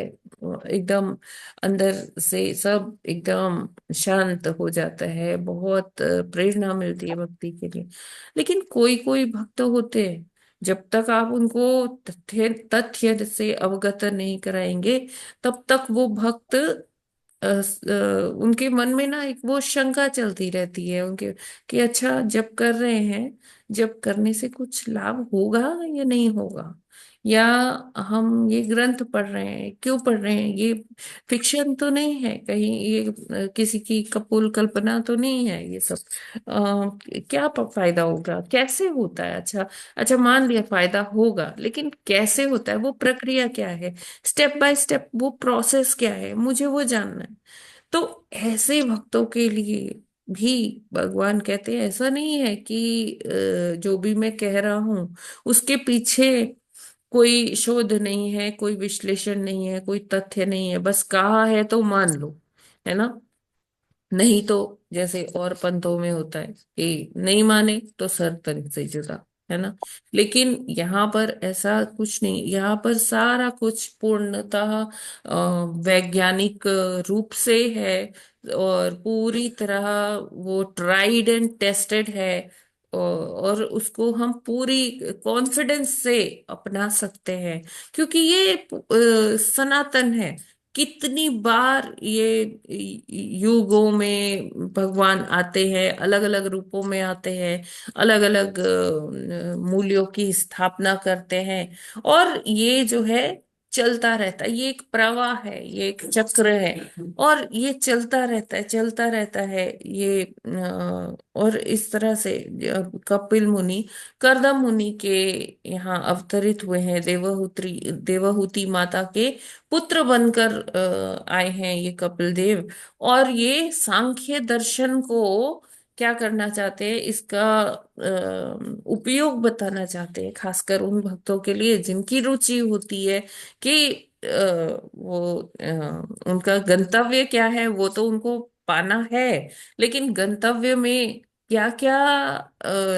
एकदम अंदर से सब एकदम शांत हो जाता है, बहुत प्रेरणा मिलती है भक्ति के लिए। लेकिन कोई कोई भक्त होते हैं, जब तक आप उनको तथ्य तथ्य से अवगत नहीं कराएंगे तब तक वो भक्त उनके मन में ना एक वो शंका चलती रहती है उनके, कि अच्छा जब कर रहे हैं, जब करने से कुछ लाभ होगा या नहीं होगा, या हम ये ग्रंथ पढ़ रहे हैं, क्यों पढ़ रहे हैं? ये फिक्शन तो नहीं है कहीं, ये किसी की कपोल कल्पना तो नहीं है ये सब। क्या फायदा होगा, कैसे होता है? अच्छा, अच्छा मान लिया फायदा होगा, लेकिन कैसे होता है, वो प्रक्रिया क्या है, स्टेप बाय स्टेप वो प्रोसेस क्या है, मुझे वो जानना है। तो ऐसे भक्तों के लिए भी भगवान कहते हैं ऐसा नहीं है कि जो भी मैं कह रहा हूं उसके पीछे कोई शोध नहीं है, कोई विश्लेषण नहीं है, कोई तथ्य नहीं है, बस कहा है तो मान लो, है ना? नहीं तो जैसे और पंथों में होता है कि नहीं माने तो सर तन से जुदा, है ना? लेकिन यहाँ पर ऐसा कुछ नहीं, यहाँ पर सारा कुछ पूर्णतः वैज्ञानिक रूप से है, और पूरी तरह वो ट्राइड एंड टेस्टेड है। और उसको हम पूरी कॉन्फिडेंस से अपना सकते हैं, क्योंकि ये सनातन है। कितनी बार ये युगों में भगवान आते हैं, अलग अलग रूपों में आते हैं, अलग अलग मूल्यों की स्थापना करते हैं, और ये जो है चलता रहता है, ये एक प्रवाह है, ये एक चक्र है, और ये चलता रहता है, चलता रहता है ये। और इस तरह से कपिल मुनि करदम मुनि के यहाँ अवतरित हुए हैं, देवहूति माता के पुत्र बनकर आए हैं ये कपिल देव। और ये सांख्य दर्शन को क्या करना चाहते हैं, इसका उपयोग बताना चाहते हैं, खासकर उन भक्तों के लिए जिनकी रुचि होती है कि वो उनका गंतव्य क्या है, वो तो उनको पाना है, लेकिन गंतव्य में क्या क्या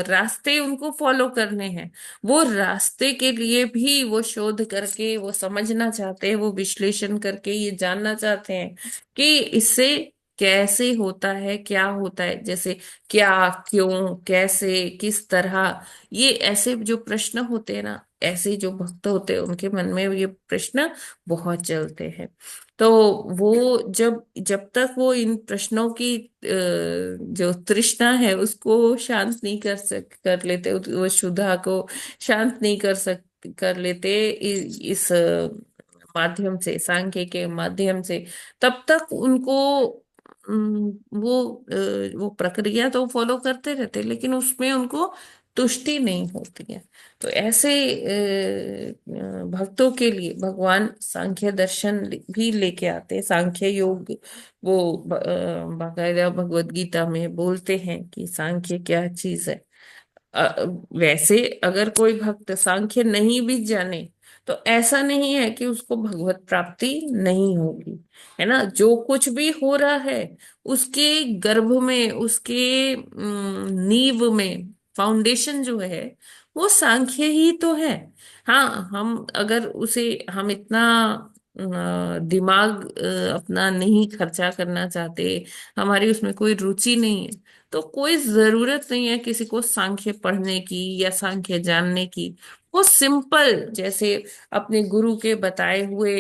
रास्ते उनको फॉलो करने हैं, वो रास्ते के लिए भी वो शोध करके वो समझना चाहते हैं, वो विश्लेषण करके ये जानना चाहते हैं कि इससे कैसे होता है, क्या होता है, जैसे क्या, क्यों, कैसे, किस तरह, ये ऐसे जो प्रश्न होते हैं ना, ऐसे जो भक्त होते हैं उनके मन में ये प्रश्न बहुत चलते हैं। तो वो जब जब तक वो इन प्रश्नों की जो तृष्णा है उसको शांत नहीं कर लेते, वो क्षुधा को शांत नहीं कर लेते इस माध्यम से, सांख्य के माध्यम से, तब तक उनको वो प्रक्रिया तो फॉलो करते रहते, लेकिन उसमें उनको तुष्टि नहीं होती है। तो ऐसे भक्तों के लिए भगवान सांख्य दर्शन भी लेके आते हैं, सांख्य योग। वो बाकायदा भगवत गीता में बोलते हैं कि सांख्य क्या चीज है। वैसे अगर कोई भक्त सांख्य नहीं भी जाने तो ऐसा नहीं है कि उसको भगवत प्राप्ति नहीं होगी, है ना? जो कुछ भी हो रहा है उसके गर्भ में, उसके नींव में, फाउंडेशन जो है वो सांख्य ही तो है। हाँ, हम अगर उसे, हम इतना दिमाग अपना नहीं खर्चा करना चाहते, हमारी उसमें कोई रुचि नहीं है, तो कोई जरूरत नहीं है किसी को सांख्य पढ़ने की या सांख्य जानने की। वो सिंपल जैसे अपने गुरु के बताए हुए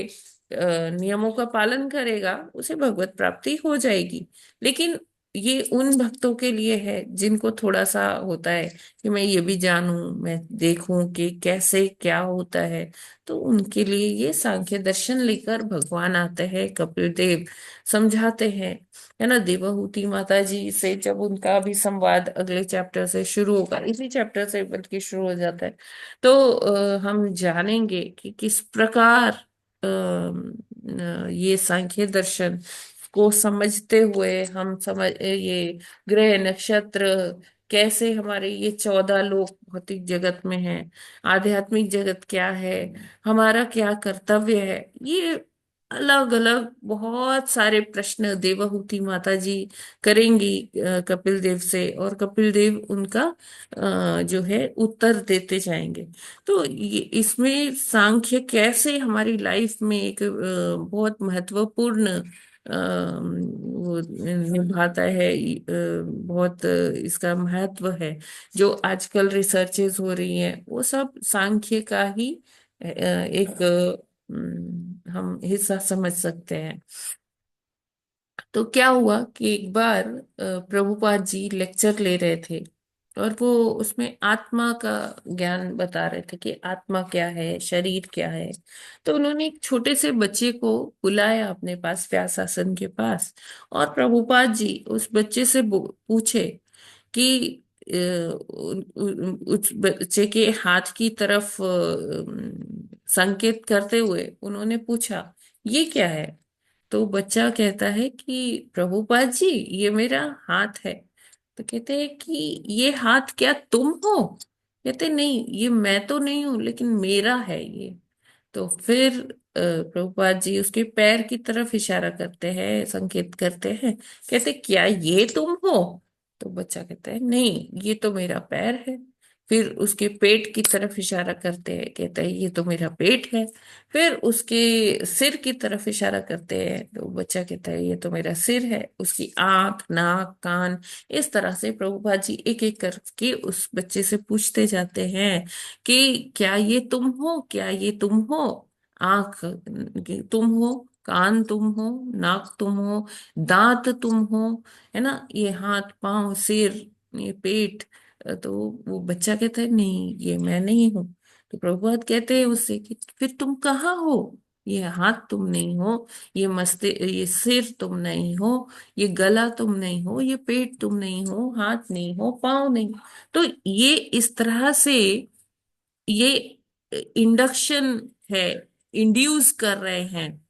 नियमों का पालन करेगा, उसे भगवत प्राप्ति हो जाएगी। लेकिन ये उन भक्तों के लिए है जिनको थोड़ा सा होता है कि मैं ये भी जानूं, मैं देखूं कि कैसे क्या होता है, तो उनके लिए ये सांख्य दर्शन लेकर भगवान आते हैं, कपिल देव समझाते हैं, है ना? देवहूति माता जी से जब उनका भी संवाद अगले चैप्टर से शुरू होगा, इसी चैप्टर से बल्कि शुरू हो जाता है, तो हम जानेंगे कि किस प्रकार ये सांख्य दर्शन को समझते हुए हम समझ ये ग्रह नक्षत्र कैसे, हमारे ये 14 लोक भौतिक जगत में हैं, आध्यात्मिक जगत क्या है, हमारा क्या कर्तव्य है, ये अलग अलग बहुत सारे प्रश्न देवहूति माता जी करेंगी कपिल देव से, और कपिल देव उनका जो है उत्तर देते जाएंगे। तो ये इसमें सांख्य कैसे हमारी लाइफ में एक बहुत महत्वपूर्ण वो निभाता है, बहुत इसका महत्व है। जो आजकल रिसर्चेस हो रही हैं वो सब सांख्य का ही एक हम हिस्सा समझ सकते हैं। तो क्या हुआ कि एक बार प्रभुपाद जी लेक्चर ले रहे थे, और वो उसमें आत्मा का ज्ञान बता रहे थे कि आत्मा क्या है, शरीर क्या है। तो उन्होंने एक छोटे से बच्चे को बुलाया अपने पास, व्यासासन के पास, और प्रभुपाद जी उस बच्चे से पूछे कि उस बच्चे के हाथ की तरफ संकेत करते हुए उन्होंने पूछा, ये क्या है? तो बच्चा कहता है कि प्रभुपाद जी, ये मेरा हाथ है। तो कहते हैं कि ये हाथ क्या तुम हो? कहते नहीं, ये मैं तो नहीं हूं, लेकिन मेरा है ये। तो फिर प्रभुपाद जी उसके पैर की तरफ इशारा करते हैं, संकेत करते हैं। कहते क्या ये तुम हो? तो बच्चा कहता है नहीं, ये तो मेरा पैर है। फिर उसके पेट की तरफ इशारा करते हैं, कहता है ये तो मेरा पेट है। फिर उसके सिर की तरफ इशारा करते हैं, तो बच्चा कहता है ये तो मेरा सिर है। उसकी आंख, नाक, कान, इस तरह से प्रभुपाद जी एक एक करके उस बच्चे से पूछते जाते हैं कि क्या ये तुम हो, क्या ये तुम हो? आंख तुम हो, कान तुम हो, नाक तुम हो, दांत तुम हो, है ना, ये हाथ, पांव, सिर, ये पेट। तो वो बच्चा कहता है नहीं, ये मैं नहीं हूँ। तो प्रभुपाद कहते हैं उससे कि फिर तुम कहाँ हो? ये हाथ तुम नहीं हो, ये सिर तुम नहीं हो, ये गला तुम नहीं हो, ये पेट तुम नहीं हो, हाथ नहीं हो, पाँव नहीं हो। तो ये इस तरह से ये इंडक्शन है, इंड्यूस कर रहे हैं,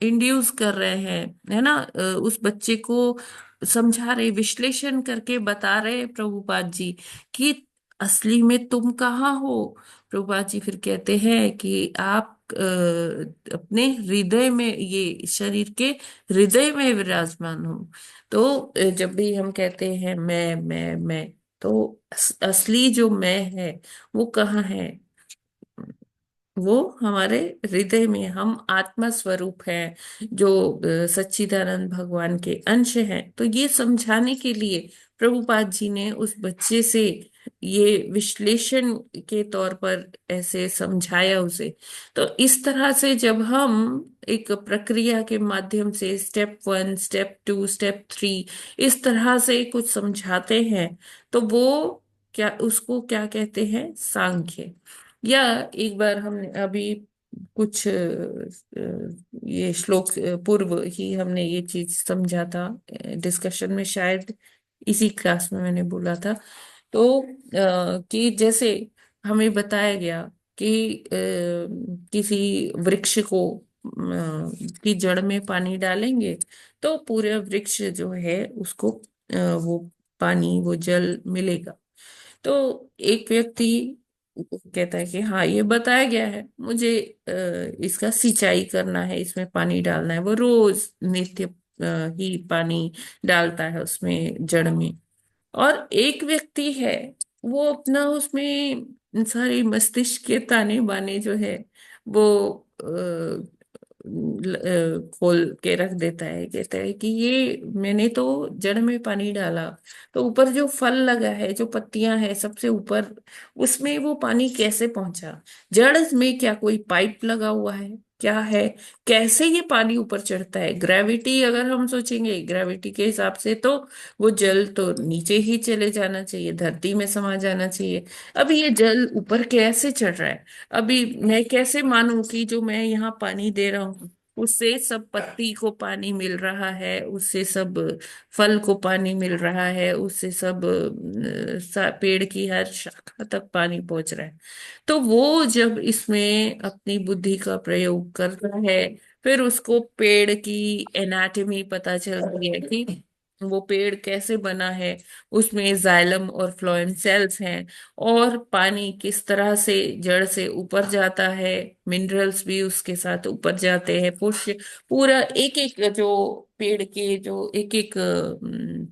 इंड्यूस कर रहे हैं, है ना। उस बच्चे को समझा रहे, विश्लेषण करके बता रहे प्रभुपाद जी कि असली में तुम कहाँ हो। प्रभुपाद जी फिर कहते हैं कि आप अपने हृदय में, ये शरीर के हृदय में विराजमान हो। तो जब भी हम कहते हैं मैं, तो असली जो मैं है वो कहाँ है? वो हमारे हृदय में, हम आत्मा स्वरूप हैं जो सच्चिदानंद भगवान के अंश हैं। तो ये समझाने के लिए प्रभुपाद जी ने उस बच्चे से ये विश्लेषण के तौर पर ऐसे समझाया उसे। तो इस तरह से जब हम एक प्रक्रिया के माध्यम से स्टेप 1, स्टेप 2, स्टेप 3 इस तरह से कुछ समझाते हैं, तो वो क्या, उसको क्या कहते हैं, सांख्य। या एक बार हमने अभी कुछ ये श्लोक पूर्व ही हमने ये चीज समझा था डिस्कशन में, शायद इसी क्लास में मैंने बोला था। तो कि जैसे हमें बताया गया कि किसी वृक्ष को की जड़ में पानी डालेंगे तो पूरे वृक्ष जो है उसको वो पानी, वो जल मिलेगा। तो एक व्यक्ति कहता है कि हाँ, ये बताया गया है मुझे, इसका सिंचाई करना है, इसमें पानी डालना है, वो रोज नित्य ही पानी डालता है उसमें, जड़ में। और एक व्यक्ति है, वो अपना उसमें सारी मस्तिष्क के ताने बाने जो है वो खोल के रख देता है। कहता है कि ये मैंने तो जड़ में पानी डाला, तो ऊपर जो फल लगा है, जो पत्तियां हैं सबसे ऊपर, उसमें वो पानी कैसे पहुंचा? जड़ में क्या कोई पाइप लगा हुआ है? क्या है? कैसे ये पानी ऊपर चढ़ता है? ग्रेविटी, अगर हम सोचेंगे ग्रेविटी के हिसाब से तो वो जल तो नीचे ही चले जाना चाहिए, धरती में समा जाना चाहिए। अब ये जल ऊपर कैसे चढ़ रहा है? अभी मैं कैसे मानूं कि जो मैं यहाँ पानी दे रहा हूँ उससे सब पत्ती को पानी मिल रहा है, उससे सब फल को पानी मिल रहा है, उससे सब पेड़ की हर शाखा तक पानी पहुंच रहा है। तो वो जब इसमें अपनी बुद्धि का प्रयोग करता है, फिर उसको पेड़ की एनाटॉमी पता चल रही है कि वो पेड़ कैसे बना है, उसमें जाइलम और फ्लोएम सेल्स हैं, और पानी किस तरह से जड़ से ऊपर जाता है, मिनरल्स भी उसके साथ ऊपर जाते हैं, पुष्य, पूरा एक एक जो पेड़ के जो एक एक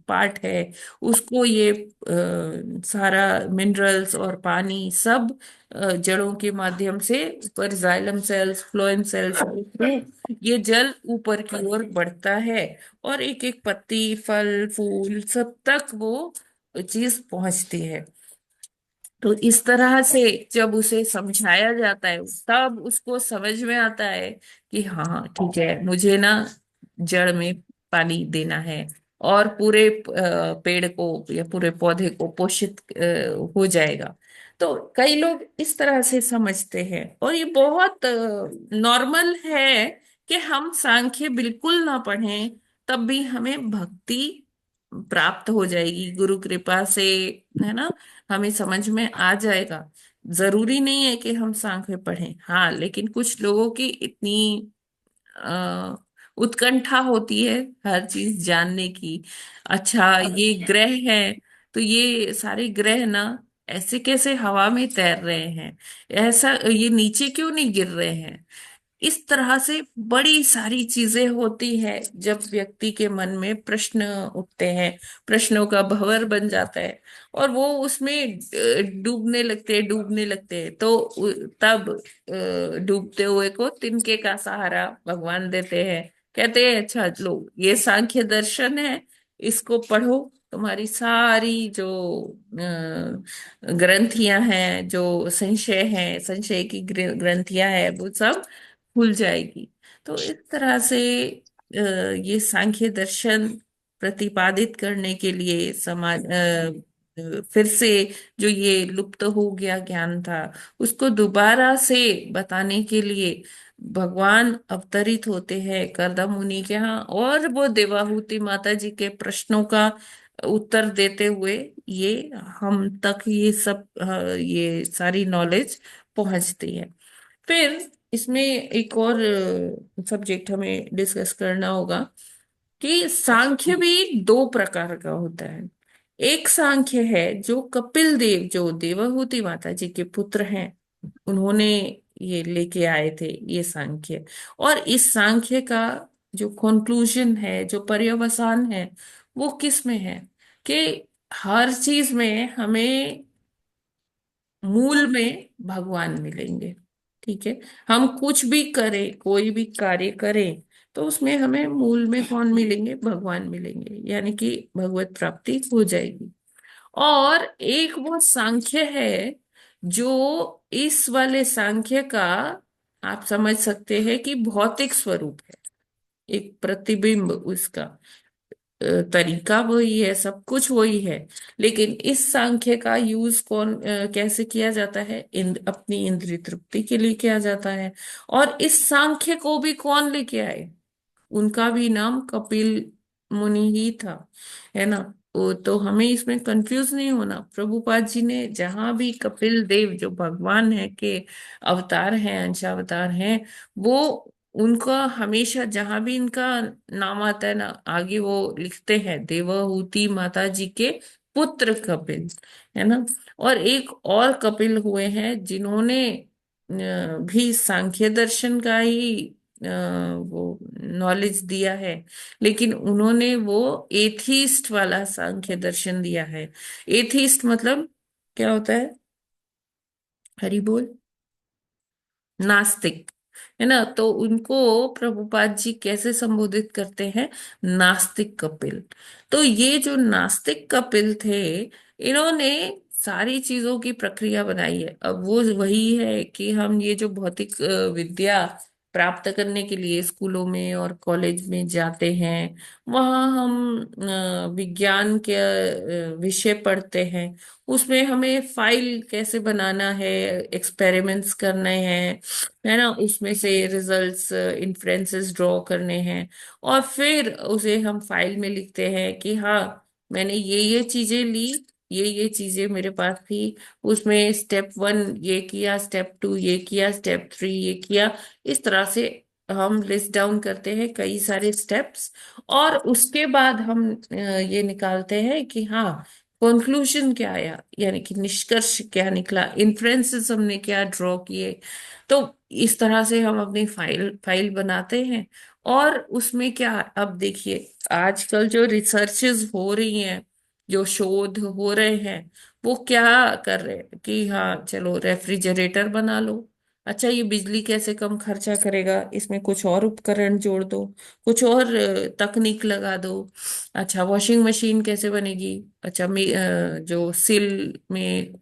पार्ट है उसको ये सारा मिनरल्स और पानी सब जड़ों के माध्यम से ऊपर, जाइलम सेल्स, फ्लोएम सेल्स के थ्रू ये जल ऊपर की ओर बढ़ता है, और एक एक पत्ती, फल, फूल सब तक वो चीज पहुंचती है। तो इस तरह से जब उसे समझाया जाता है तब उसको समझ में आता है कि हाँ ठीक है, मुझे ना जड़ में पानी देना है, और पूरे पेड़ को या पूरे पौधे को पोषित हो जाएगा। तो कई लोग इस तरह से समझते हैं, और ये बहुत नॉर्मल है कि हम सांख्य बिल्कुल ना पढ़ें तब भी हमें भक्ति प्राप्त हो जाएगी गुरु कृपा से, है ना। हमें समझ में आ जाएगा। जरूरी नहीं है कि हम सांख्य पढ़ें, हाँ, लेकिन कुछ लोगों की इतनी अ, उत्कंठा होती है हर चीज जानने की। अच्छा, ये ग्रह है, तो ये सारे ग्रह ना ऐसे कैसे हवा में तैर रहे हैं, ऐसा ये नीचे क्यों नहीं गिर रहे हैं। इस तरह से बड़ी सारी चीजें होती है जब व्यक्ति के मन में प्रश्न उठते हैं, प्रश्नों का भंवर बन जाता है, और वो उसमें डूबने लगते हैं। तो तब डूबते हुए को तिनके का सहारा भगवान देते हैं। कहते हैं, अच्छा लो, ये सांख्य दर्शन है, इसको पढ़ो, तुम्हारी सारी जो ग्रंथियां हैं, जो संशय है, संशय की ग्रंथियां हैं, वो सब खुल जाएगी। तो इस तरह से ये सांख्य दर्शन प्रतिपादित करने के लिए समाज फिर से जो ये लुप्त हो गया ज्ञान था, उसको दोबारा से बताने के लिए भगवान अवतरित होते हैं करदम मुनि के यहाँ, और वो देवाहूति माता जी के प्रश्नों का उत्तर देते हुए ये हम तक ये सब ये सारी नॉलेज पहुंचती है। फिर इसमें एक और सब्जेक्ट हमें डिस्कस करना होगा कि सांख्य भी दो प्रकार का होता है। एक सांख्य है जो कपिल देव, जो देवहूति माता जी के पुत्र हैं, उन्होंने ये लेके आए थे ये सांख्य। और इस सांख्य का जो कंक्लूजन है, जो पर्यवसान है, वो किस में है कि हर चीज में हमें मूल में भगवान मिलेंगे। ठीक है, हम कुछ भी करें, कोई भी कार्य करें, तो उसमें हमें मूल में कौन मिलेंगे? भगवान मिलेंगे, यानी कि भगवत प्राप्ति हो जाएगी। और एक वो सांख्य है जो इस वाले सांख्य का आप समझ सकते हैं कि भौतिक स्वरूप है, एक प्रतिबिंब उसका, तरीका वही है, सब कुछ वही है। लेकिन इस सांख्य का यूज कैसे किया जाता है? अपनी इंद्रिय तृप्ति के लिए किया जाता है। और इस सांख्य को भी कौन लेके आए? उनका भी नाम कपिल मुनि ही था, है ना। तो हमें इसमें कंफ्यूज नहीं होना। प्रभुपाद जी ने जहां भी कपिल देव, जो भगवान है के अवतार हैं, अंशावतार हैं, वो उनका हमेशा जहां भी इनका नाम आता है ना, आगे वो लिखते हैं देवहूति माता जी के पुत्र कपिल, है ना। और एक और कपिल हुए हैं जिन्होंने भी सांख्य दर्शन का ही वो नॉलेज दिया है, लेकिन उन्होंने वो एथीस्ट वाला सांख्य दर्शन दिया है। एथीस्ट मतलब क्या होता है? हरि बोल। नास्तिक, है ना। तो उनको प्रभुपाद जी कैसे संबोधित करते हैं? नास्तिक कपिल। तो ये जो नास्तिक कपिल थे, इन्होंने सारी चीजों की प्रक्रिया बनाई है। अब वो वही है कि हम ये जो भौतिक विद्या प्राप्त करने के लिए स्कूलों में और कॉलेज में जाते हैं, वहाँ हम विज्ञान के विषय पढ़ते हैं। उसमें हमें फाइल कैसे बनाना है, एक्सपेरिमेंट्स करने हैं, है ना, उसमें से रिजल्ट्स, इन्फ्रेंसेस ड्रॉ करने हैं, और फिर उसे हम फाइल में लिखते हैं कि हाँ, मैंने ये चीजें ली, ये चीजें मेरे पास थी। उसमें स्टेप 1 ये किया, स्टेप 2 ये किया, स्टेप 3 ये किया। इस तरह से हम लिस्ट डाउन करते हैं कई सारे स्टेप्स, और उसके बाद हम ये निकालते हैं कि हाँ, कंक्लूजन क्या आया, यानी कि निष्कर्ष क्या निकला, इन्फ्रेंसेस हमने क्या ड्रॉ किए। तो इस तरह से हम अपनी फाइल फाइल बनाते हैं। और उसमें क्या, अब देखिए, आजकल जो रिसर्चेस हो रही हैं, जो शोध हो रहे हैं, वो क्या कर रहे हैं कि हाँ चलो रेफ्रिजरेटर बना लो। अच्छा, ये बिजली कैसे कम खर्चा करेगा, इसमें कुछ और उपकरण जोड़ दो, कुछ और तकनीक लगा दो। अच्छा, वॉशिंग मशीन कैसे बनेगी? अच्छा, जो सिल में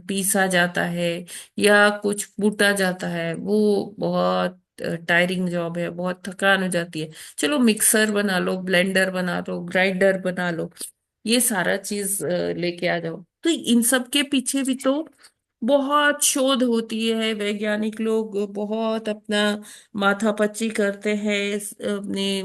पीसा जाता है या कुछ कूटा जाता है, वो बहुत टायरिंग जॉब है, बहुत थकान हो जाती है। चलो मिक्सर बना लो, ब्लेंडर बना लो, ग्राइंडर बना लो, ये सारा चीज लेके आ जाओ। तो इन सब के पीछे भी तो बहुत शोध होती है, वैज्ञानिक लोग बहुत अपना माथापच्ची करते हैं अपने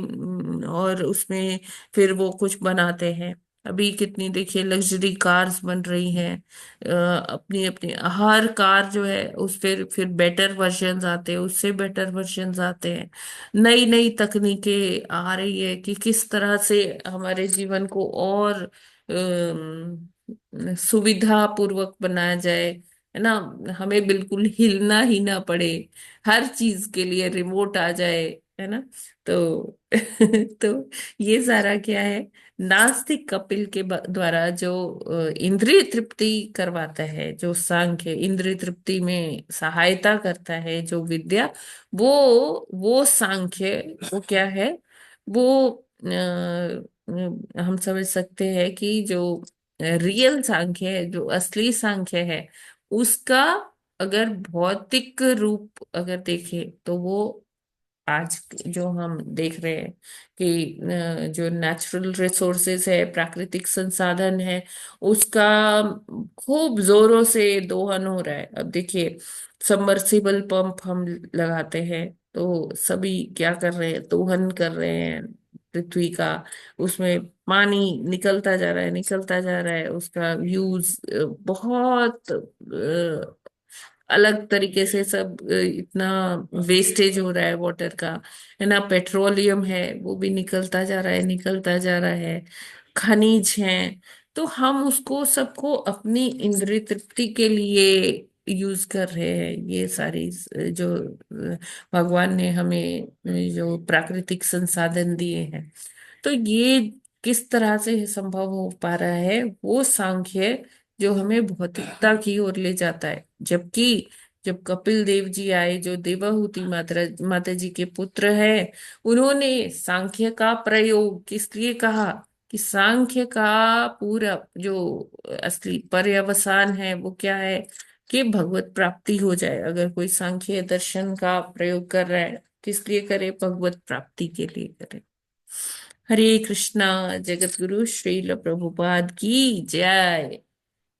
और उसमें फिर वो कुछ बनाते हैं। अभी कितनी देखिए लग्जरी कार्स बन रही हैं, अपनी अपनी हर कार जो है उस फिर बेटर वर्जन्स आते हैं, उससे बेटर वर्जन्स आते हैं। नई नई तकनीकें आ रही है कि किस तरह से हमारे जीवन को और सुविधा पूर्वक बनाया जाए, है ना। हमें बिल्कुल हिलना ही ना पड़े, हर चीज के लिए रिमोट आ जाए, है ना। तो तो ये सारा क्या है, नास्तिक कपिल के द्वारा जो इंद्रिय तृप्ति करवाता है, जो सांख्य इंद्रिय तृप्ति में सहायता करता है, जो विद्या, वो सांख्य, वो क्या है, वो हम समझ सकते हैं कि जो रियल सांख्य है, जो असली सांख्य है, उसका अगर भौतिक रूप अगर देखें तो वो आज जो हम देख रहे हैं कि जो नेचुरल रिसोर्सेस है, प्राकृतिक संसाधन है, उसका खूब जोरों से दोहन हो रहा है। अब देखिए सबमर्सिबल पंप हम लगाते हैं तो सभी क्या कर रहे हैं, दोहन कर रहे हैं पृथ्वी का, उसमें पानी निकलता जा रहा है, निकलता जा रहा है, उसका यूज बहुत अलग तरीके से सब इतना वेस्टेज हो रहा है वाटर का, है ना। पेट्रोलियम है वो भी निकलता जा रहा है, निकलता जा रहा है, खनिज है। तो हम उसको सबको अपनी इंद्रिय तृप्ति के लिए यूज कर रहे हैं। ये सारी जो भगवान ने हमें जो प्राकृतिक संसाधन दिए हैं, तो ये किस तरह से संभव हो पा रहा है, वो सांख्य जो हमें भौतिकता की ओर ले जाता है। जबकि जब कपिल देव जी आए, जो देवाहूति माता जी के पुत्र हैं, उन्होंने सांख्य का प्रयोग किस लिए कहा, कि सांख्य का पूरा जो असली पर्यवसान है वो क्या है, कि भगवत प्राप्ति हो जाए। अगर कोई सांख्य दर्शन का प्रयोग कर रहा है, किस लिए करे, भगवत प्राप्ति के लिए करे। हरे कृष्णा। जगत गुरु श्रील प्रभुपाद की जय।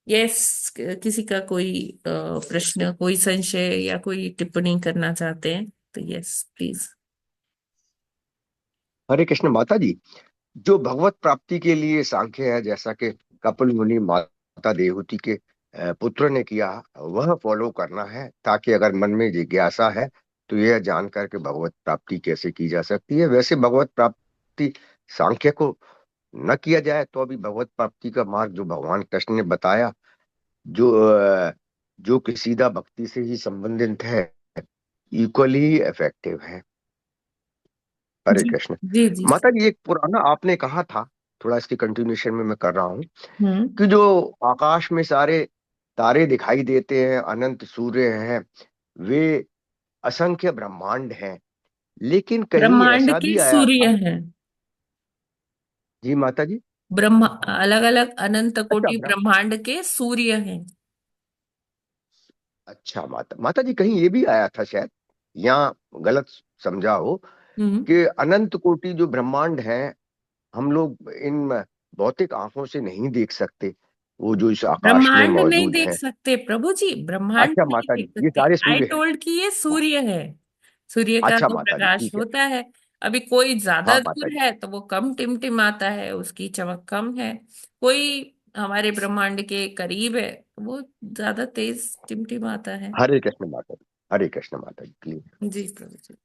यस, किसी का कोई प्रश्न, कोई संशय या कोई टिप्पणी करना चाहते हैं तो यस प्लीज। हरे कृष्ण माता जी। जो भगवत प्राप्ति के लिए सांख्य है, जैसा कि कपिल मुनि माता देवहूति के पुत्र ने किया, वह फॉलो करना है, ताकि अगर मन में जिज्ञासा है तो यह जानकर के भगवत प्राप्ति कैसे की जा सकती है। वैसे भगवत प्राप्ति सांख्य को न किया जाए तो अभी भगवत प्राप्ति का मार्ग जो भगवान कृष्ण ने बताया, जो जो कि सीधा भक्ति से ही संबंधित है, इक्वली इफेक्टिव है। हरे जी कृष्ण जी जी। माता जी। एक पुराना आपने कहा था, थोड़ा इसकी कंटिन्यूशन में मैं कर रहा हूँ, हम्म। कि जो आकाश में सारे तारे दिखाई देते हैं, अनंत सूर्य हैं, वे असंख्य ब्रह्मांड हैं। लेकिन कहीं ब्रह्मांड ऐसा के भी आया सूर्य था। हैं, जी माता जी। ब्रह्मा अलग अलग अनंत अच्छा कोटि ब्रह्मांड के सूर्य हैं। अच्छा माता जी, कहीं ये भी आया था शायद, या गलत समझा हो, हम्म। कि अनंत कोटि जो ब्रह्मांड है, हम लोग इन भौतिक आंखों से नहीं देख सकते, वो जो इस आकाश में ब्रह्मांड नहीं मौजूद देख है। सकते प्रभु जी, ब्रह्मांड अच्छा नहीं माता देख जी, ये सकते। सारे आई सूर्य हैं। टोल्ड कि ये हाँ, सूर्य है, सूर्य का अच्छा तो माता जी, प्रकाश ठीक है। होता है। अभी कोई ज्यादा हाँ माता दूर जी। है तो वो कम टिमटिमाता है, उसकी चमक कम है। कोई हमारे ब्रह्मांड के करीब है, वो ज्यादा तेज टिमटिमाता है। हरे कृष्ण माता जी। हरे कृष्ण माता जी, प्लीज। जी प्रभु जी।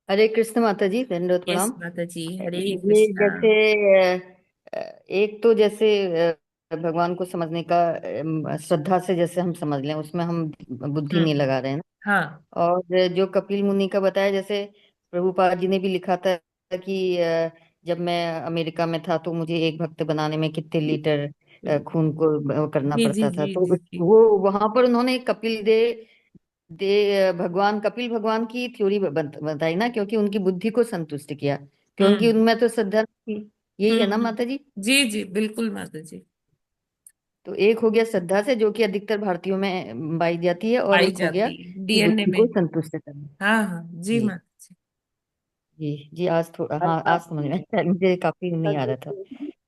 हरे कृष्ण माता जी, दंडवत यस प्रणाम। माता जी, हरे ये कृष्णा। जैसे एक तो जैसे भगवान को समझने का श्रद्धा से जैसे हम समझ लें, उसमें हम बुद्धि नहीं हम्म। लगा रहे हैं ना। हाँ। और जो कपिल मुनि का बताया, जैसे प्रभुपाद जी ने भी लिखा था कि जब मैं अमेरिका में था तो मुझे एक भक्त बनाने में कितने लीटर खून को करना जी जी पड़ता था। जी तो जी जी। वो वहां पर उन्होंने कपिल भगवान कपिल भगवान की थ्योरी बताई ना, क्योंकि उनकी बुद्धि को संतुष्ट किया, क्योंकि हम्म उनमें तो श्रद्धा थी। यही है ना हम्म। माता जी। जी जी बिल्कुल माता जी। तो एक हो गया श्रद्धा से, जो कि अधिकतर भारतीयों में पाई जाती है, और पाई एक हो गया जाती है कि डीएनए बुद्धि में। को संतुष्ट करना। हाँ हाँ जी जी माता जी। जी जी, आज थोड़ा, हाँ आज समझ में आया। मुझे काफी नहीं आ रहा था।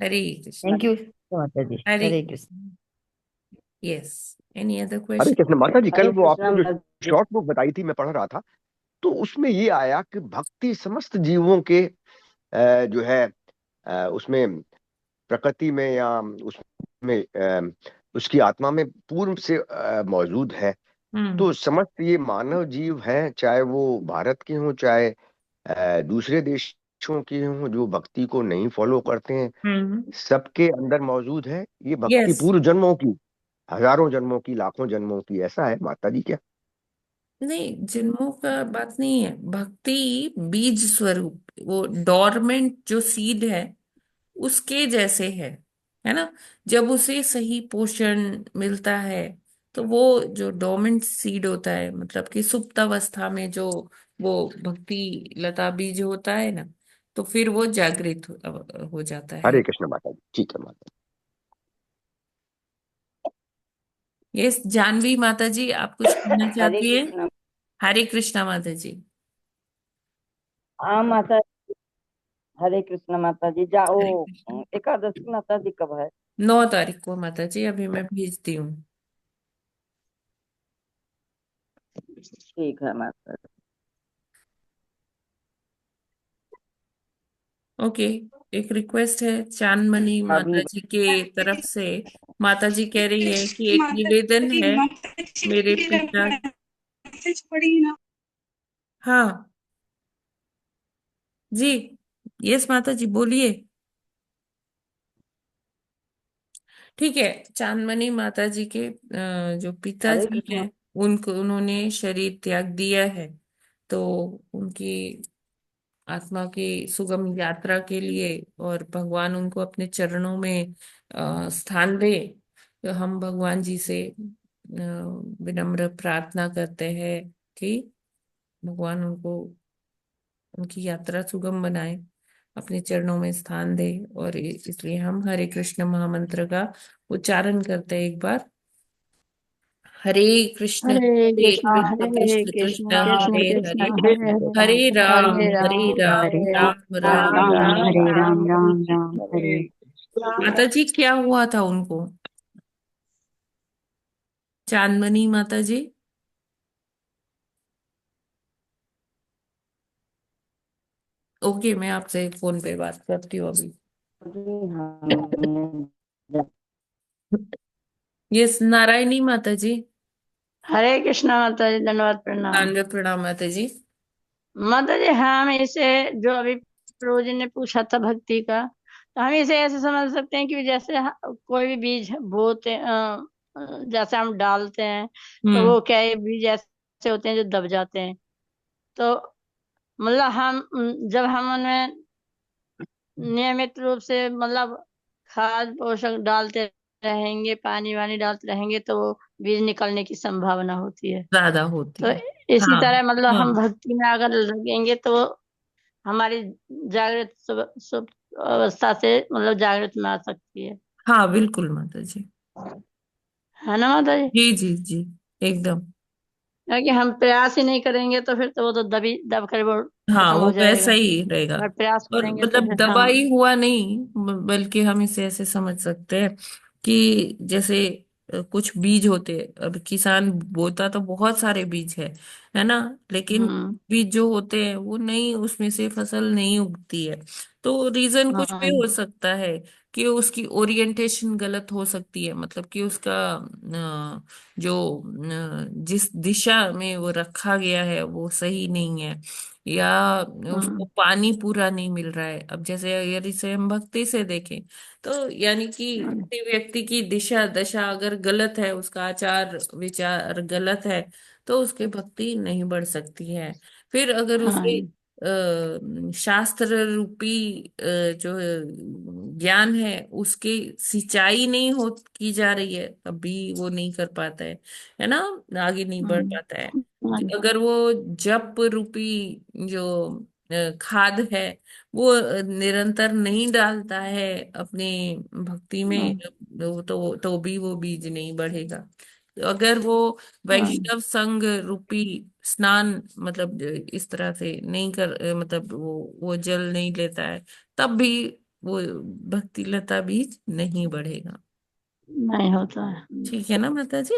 हरे कृष्ण। थैंक यू माता जी। Hare Hare Krishna. Krishna. Yes. Any other Hare question? Krishna माता जी, कल हरे वो कृष्ण आपने जो माता जी। शॉर्ट बुक बताई थी, मैं पढ़ रहा था, तो उसमें ये आया कि भक्ति समस्त जीवों के जो है उसमें प्रकृति में या उसमें उसकी आत्मा में पूर्व से मौजूद है। हम्म। तो समस्त ये मानव जीव हैं, चाहे वो भारत के हों, चाहे दूसरे देशों के हों, जो भक्ति को नहीं फॉलो करते हैं, हम्म। सबके अंदर मौजूद है ये भक्ति, यस। पूर्व जन्मों की, हजारों जन्मों की, लाखों जन्मों की। ऐसा है माता जी क्या? नहीं, जन्मों का बात नहीं है। भक्ति बीज स्वरूप, वो डोरमेंट जो सीड है उसके जैसे है ना। जब उसे सही पोषण मिलता है तो वो जो डोरमेंट सीड होता है, मतलब कि सुप्त अवस्था में जो वो भक्ति लता बीज होता है ना, तो फिर वो जागृत हो जाता है। हरे कृष्ण माता जी, ठीक है माता यस, जानवी माता जी आप कुछ कहना हरे चाहती है? कृष्ण। हरे कृष्णा माता जी। हाँ माता। हरे कृष्ण माता जी। जाओ। हरे कृष्ण। एकादशी माता जी कब है? 9 तारीख को माता जी, अभी मैं भेजती हूँ। ठीक है माता जी। ओके। एक रिक्वेस्ट है चांदमणि अभी माता जी के तरफ से। माता जी कह रही है कि एक माता निवेदन जी, है माता मेरे जी का पिता। मैसेज पढ़ी ना। हाँ जी। यस माता जी बोलिए। ठीक है। चांदमणि माता जी के जो हरे पिताजी कृष्ण। हैं, उनको उन्होंने शरीर त्याग दिया है। तो उनकी आत्मा की सुगम यात्रा के लिए और भगवान उनको अपने चरणों में स्थान दे, तो हम भगवान जी से विनम्र प्रार्थना करते हैं कि भगवान उनको उनकी यात्रा सुगम बनाए, अपने चरणों में स्थान दे। और इसलिए हम हरे कृष्ण महामंत्र का उच्चारण करते हैं एक बार। हरे हरे कृष्ण कृष्ण कृष्ण कृष्ण हरे कृष्ण हरे, हरे हरे राम राम हरे राम राम राम राम राम राम हरे हरे राम हरे। राम हरे राम राम हरे। हरे माता जी क्या हुआ था उनको? चांदमणि माता जी। ओके, मैं आपसे फोन पे बात करती हूँ अभी। जी हाँ। यस, नारायणी माता जी। हरे कृष्णा माता जी, धन्यवाद, प्रणाम। तांडव प्रणाम माता जी। माता जी, हम इसे, जो अभी प्रभु जी ने पूछा था भक्ति का, तो हम इसे ऐसे समझ सकते हैं कि जैसे कोई भी बीज बोते, जैसे हम डालते हैं, तो हम्म। वो क्या है, बीज ऐसे होते हैं जो दब जाते हैं। तो मतलब हम, जब हम उनमें नियमित रूप से मतलब खाद पोषक डालते रहेंगे, पानी वानी डालते रहेंगे, तो वो बीज निकलने की संभावना होती है। ज्यादा होती तो है। इसी हाँ तरह मतलब हाँ। हम भक्ति में अगर लगेंगे तो हमारी जागृत सुप्त अवस्था से मतलब जागृत में आ सकती है। हाँ बिल्कुल माता जी। है ना माता जी? जी जी जी, एकदम। क्योंकि हम प्रयास ही नहीं करेंगे तो फिर तो वो तो दबी दब कर वो हाँ खत्म वो हो वैसा जाएगा। ही रहेगा। अगर प्रयास और करेंगे तो मतलब फिर हम। दवाई हुआ नहीं, बल्कि हम इसे ऐसे समझ सकते हैं कि जैसे कुछ बीज होते हैं, अब किसान बोता तो बहुत सारे बीज है ना, लेकिन हम्म। बीज जो होते हैं वो नहीं, उसमें से फसल नहीं उगती है। तो रीजन कुछ भी हम्म। हो सकता है कि उसकी ओरिएंटेशन गलत हो सकती है, मतलब कि उसका जो जिस दिशा में वो रखा गया है वो सही नहीं है, या उसको हम्म। पानी पूरा नहीं मिल रहा है। अब जैसे अगर इसे हम भक्ति से देखें, तो यानी कि किसी व्यक्ति की दिशा दशा अगर गलत है, उसका आचार विचार गलत है, तो उसकी भक्ति नहीं बढ़ सकती है। फिर अगर उसे हाँ। शास्त्र रूपी जो ज्ञान है उसकी सिंचाई नहीं हो की जा रही है, तब भी वो नहीं कर पाता है ना, आगे नहीं बढ़ हम्म। पाता है। हाँ। अगर वो जप रूपी जो खाद है वो निरंतर नहीं डालता है अपने भक्ति में, तो भी वो बीज नहीं बढ़ेगा। तो अगर वो वैष्णव संग रूपी स्नान मतलब इस तरह से नहीं कर मतलब वो जल नहीं लेता है, तब भी वो भक्ति लता बीज नहीं बढ़ेगा। नहीं होता है। ठीक है ना माता जी?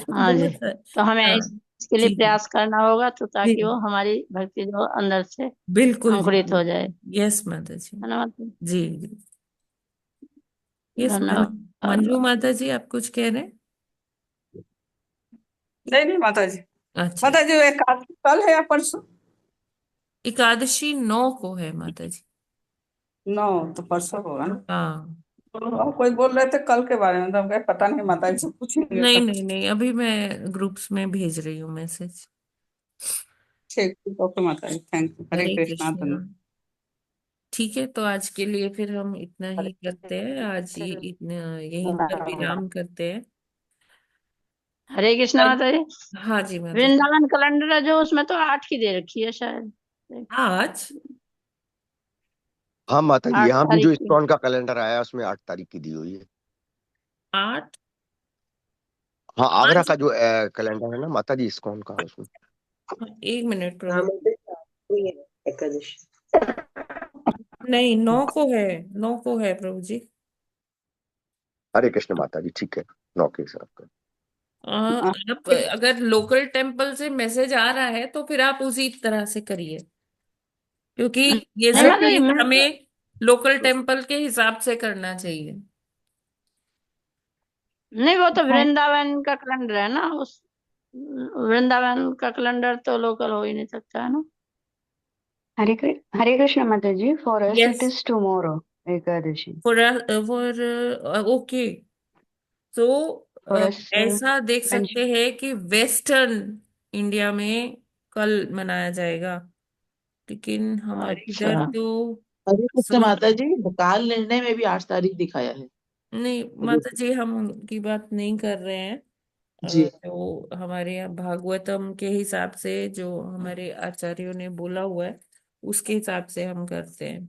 हाँ जी, बहुत तो हमें हाँ इसके लिए जी प्रयास करना होगा तो जी ताकि वो हमारी भक्ति जो अंदर से बिल्कुल जी अंकुरित हो जाए, यस माता जी। है ना माता जी? जी जी यस धन्यवाद। मंजू माता जी आप कुछ कह रहे हैं? नहीं नहीं माता जी, अच्छा, माता जी एक कल है या परसों? एकादशी 9 को है माता जी। 9 तो परसों होगा ना। हाँ और कोई बोल रहे थे कल के बारे में, तो हम कहे पता नहीं, माता जी से पूछेंगे नहीं कल। नहीं नहीं, अभी मैं ग्रुप्स में भेज रही हूँ मैसेज। ठीक ठीक, ओके माता जी, थैंक यू, हरे हरे कृष्णा, कृष्णा। धन्यवाद। ठीक है, तो आज के लिए फिर हम इतना ही करते हैं, आज ये इतना यहीं पर विराम करते हैं। हरे कृष्णा कल माता जी। हाँ जी माता जी। वृंदावन कैलेंडर है जो, उसमें तो 8 की दे रखी है शायद, आज हाँ माता जी, 8 यहाँ भी तारीख जो की। इस्कॉन का कैलेंडर आया है उसमें 8 तारीख की दी हुई है। 8 हाँ, आगरा आज का जो कैलेंडर है ना माता जी इस्कॉन का, उसमें। एक मिनट हाँ प्रभु। मंदिर का हुई है एकादशी। नहीं 9 को है, 9 को है प्रभु जी। हरे कृष्ण माता जी, ठीक है, 9 के हिसाब का। आप अगर लोकल टेम्पल से मैसेज आ रहा है तो फिर आप उसी तरह से करिए, क्योंकि ये नहीं सब माता जी, चीज मैं तो हमें लोकल टेम्पल के हिसाब से करना चाहिए। नहीं, वो तो वृंदावन का कैलेंडर है ना, उस वृंदावन का कैलेंडर तो लोकल हो ही नहीं सकता है ना। Hare Krishna Mataji. For us, yes it is tomorrow, Ekadashi. For okay, तो For us, ऐसा देख Panch सकते हैं कि वेस्टर्न इंडिया में कल मनाया जाएगा, लेकिन हमारे अच्छा, इधर तो हरे कृष्ण परसों। माता जी, काल निर्णय में भी 8 तारीख दिखाया है। नहीं माता जी, हम उनकी बात नहीं कर रहे हैं। जी। जो हमारे यहाँ भागवतम के हिसाब से जो हमारे आचार्यों ने बोला हुआ है उसके हिसाब से हम करते हैं।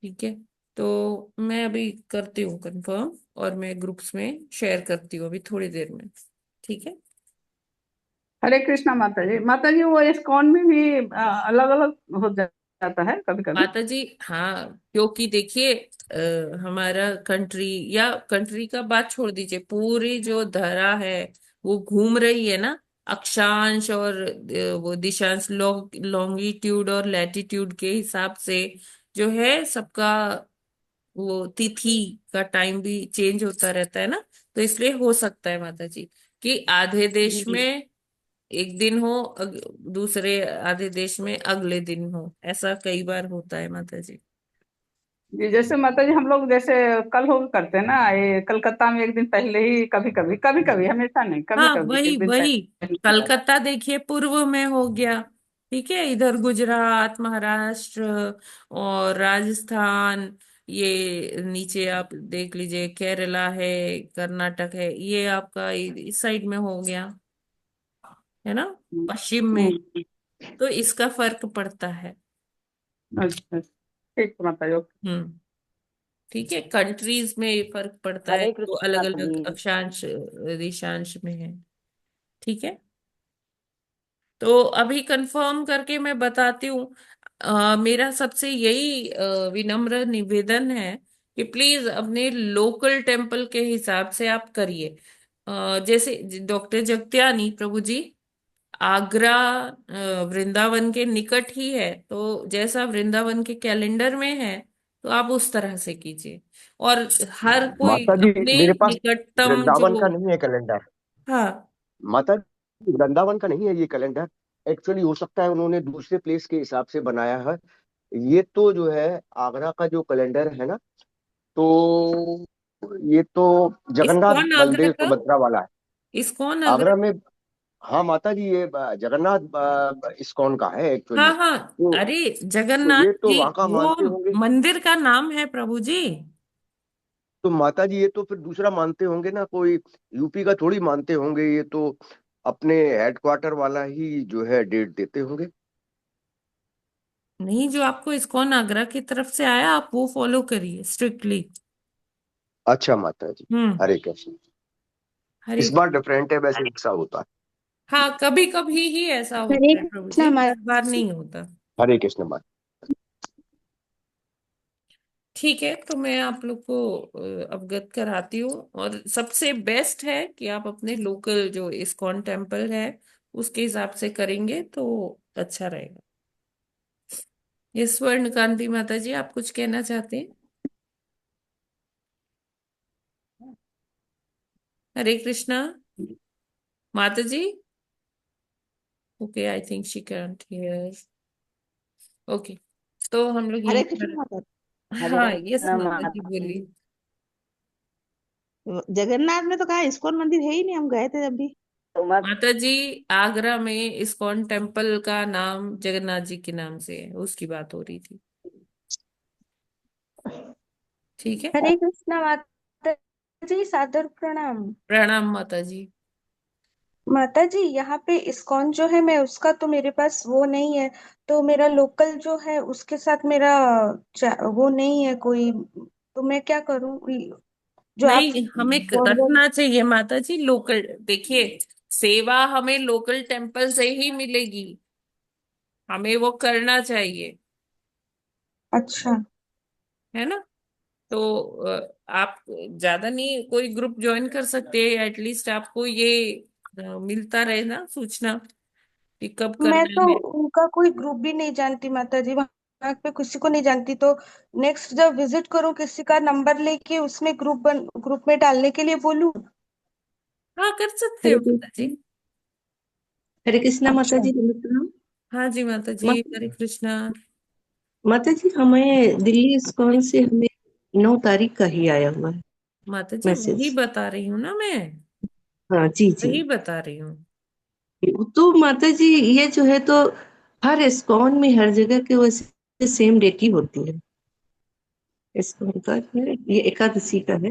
ठीक है, तो मैं अभी करती हूँ कंफर्म, और मैं ग्रुप्स में शेयर करती हूँ अभी थोड़ी देर में। ठीक है हरे कृष्णा माता जी, माता जी वो इस्कॉन में भी अलग अलग हो जाता है कभी कभी। माता जी। हाँ, क्योंकि देखिए हमारा कंट्री, या कंट्री का बात छोड़ दीजिए, पूरी जो धरा है वो घूम रही है ना, अक्षांश और वो दिशांश, लॉन्गिट्यूड और लैटिट्यूड के हिसाब से जो है सबका, वो तिथि का टाइम भी चेंज होता रहता है ना। तो इसलिए हो सकता है माता जी कि आधे देश में एक दिन हो, दूसरे आधे देश में अगले दिन हो, ऐसा कई बार होता है माता जी। जी, जैसे माता जी हम लोग जैसे कल हो करते हैं ना, ये कलकत्ता में एक दिन पहले ही, कभी कभी हमेशा नहीं, कभी हाँ कभी वही एक दिन वही, पहले। कलकत्ता देखिए पूर्व में हो गया। ठीक है, इधर गुजरात, महाराष्ट्र और राजस्थान, ये नीचे आप देख लीजिए, केरला है, कर्नाटक है, ये आपका इस साइड में हो गया है ना, पश्चिम में। हम्म, तो इसका फर्क पड़ता है। अच्छा, ठीक है माता जी। हम्म ठीक है, कंट्रीज में ये फर्क पड़ता है, हरे तो कृष्ण अलग माता अलग जी। अक्षांश दिशांश में है। ठीक है, तो अभी कंफर्म करके मैं बताती हूँ। मेरा सबसे यही विनम्र निवेदन है कि प्लीज अपने लोकल टेम्पल के हिसाब से आप करिए। जैसे डॉक्टर जगत्यानी प्रभु जी, आगरा वृंदावन के निकट ही है, तो जैसा वृंदावन के कैलेंडर में है तो आप उस तरह से कीजिए। और हर कोई माता जी, अपने मेरे पास निकटतम वृंदावन जो। का नहीं है कैलेंडर। हाँ माता जी, वृंदावन का नहीं है ये कैलेंडर। एक्चुअली हो सकता है उन्होंने दूसरे प्लेस के हिसाब से बनाया है। ये तो जो है आगरा का जो कैलेंडर है ना, तो ये तो जगन्नाथ इस्कॉन आगरा बलदेव का, सुभद्रा वाला है। इस्कॉन आगरा आगरा। में, हाँ माता जी, ये जगन्नाथ इस्कॉन का है एक्चुअली। हाँ हाँ, अरे तो जगन्नाथ ये तो जी वहां का वो मानते होंगे। मंदिर का नाम है प्रभु जी। तो माता जी ये तो फिर दूसरा मानते होंगे ना, कोई यूपी का थोड़ी मानते होंगे, ये तो अपने हेडक्वार्टर वाला ही जो है डेट देते होंगे। नहीं, जो आपको इस्कॉन आगरा की तरफ से आया आप वो फॉलो करिए स्ट्रिक्टली। अच्छा माता जी, हम्म। हरे कृष्ण। हरे इस बार डिफरेंट है, वैसे ऐसा होता है। हाँ, कभी कभी ही ऐसा हरे होता है प्रभु कृष्णा जी, माता हर बार जी। नहीं होता। हरे कृष्ण माता। ठीक है, तो मैं आप लोग को अवगत कराती हूँ। और सबसे बेस्ट है कि आप अपने लोकल जो इस्कॉन टेम्पल है उसके हिसाब से करेंगे तो अच्छा रहेगा। ये स्वर्ण कांति माता जी, आप कुछ कहना चाहते हैं? हरे कृष्णा माता जी। Okay, I think she can't hear. Okay, तो हम लोग हरे यहीं कृष्ण पर। माता। हरे हाँ, यस कृष्ण माता जी माता जी। बोलिए। जगन्नाथ में तो कहा इस्कॉन मंदिर है ही नहीं, हम गए थे जब भी। तो मत माता जी, आगरा में इस्कॉन टेम्पल का नाम जगन्नाथ जी के नाम से है, उसकी बात हो रही थी। ठीक है, हरे कृष्णा माता जी, सादर प्रणाम। प्रणाम माता जी। माता जी, यहाँ पे इस्कॉन जो है, मैं उसका तो मेरे पास वो नहीं है, तो मेरा लोकल जो है उसके साथ मेरा वो नहीं है कोई, तो मैं क्या करूँ? जो आप नहीं, हमें फॉरवर्ड। रखना चाहिए माता जी लोकल। देखिए, सेवा हमें लोकल टेम्पल से ही मिलेगी, हमें वो करना चाहिए, अच्छा। है ना? तो आप ज्यादा नहीं कोई ग्रुप ज्वाइन कर सकते हैं, एटलीस्ट आपको ये मिलता रहे ना सूचना कि कब मैं करना तो है। उनका कोई ग्रुप भी नहीं जानती माता जी, वहां पे किसी को नहीं जानती, तो नेक्स्ट जब विजिट करूँ किसी का नंबर लेके उसमें ग्रुप में डालने के लिए बोलूँ? हाँ, कर सकते हरे हो माता जी। कृष्ण। हरे कृष्णा माता अच्छा। जी, नमस्कार। हाँ जी माता जी, मा- हरे कृष्णा। माता जी, हमें दिल्ली इस्कॉन से हमें 9 तारीख का ही आया हुआ है माता जी, वही मैसेज। बता रही हूँ ना मैं, हाँ जी जी। वही बता रही हूँ। तो माता जी, ये जो है तो हर इस्कॉन में हर जगह के वैसे सेम डेट ही होती है इस्कॉन का, ये एकादशी का है।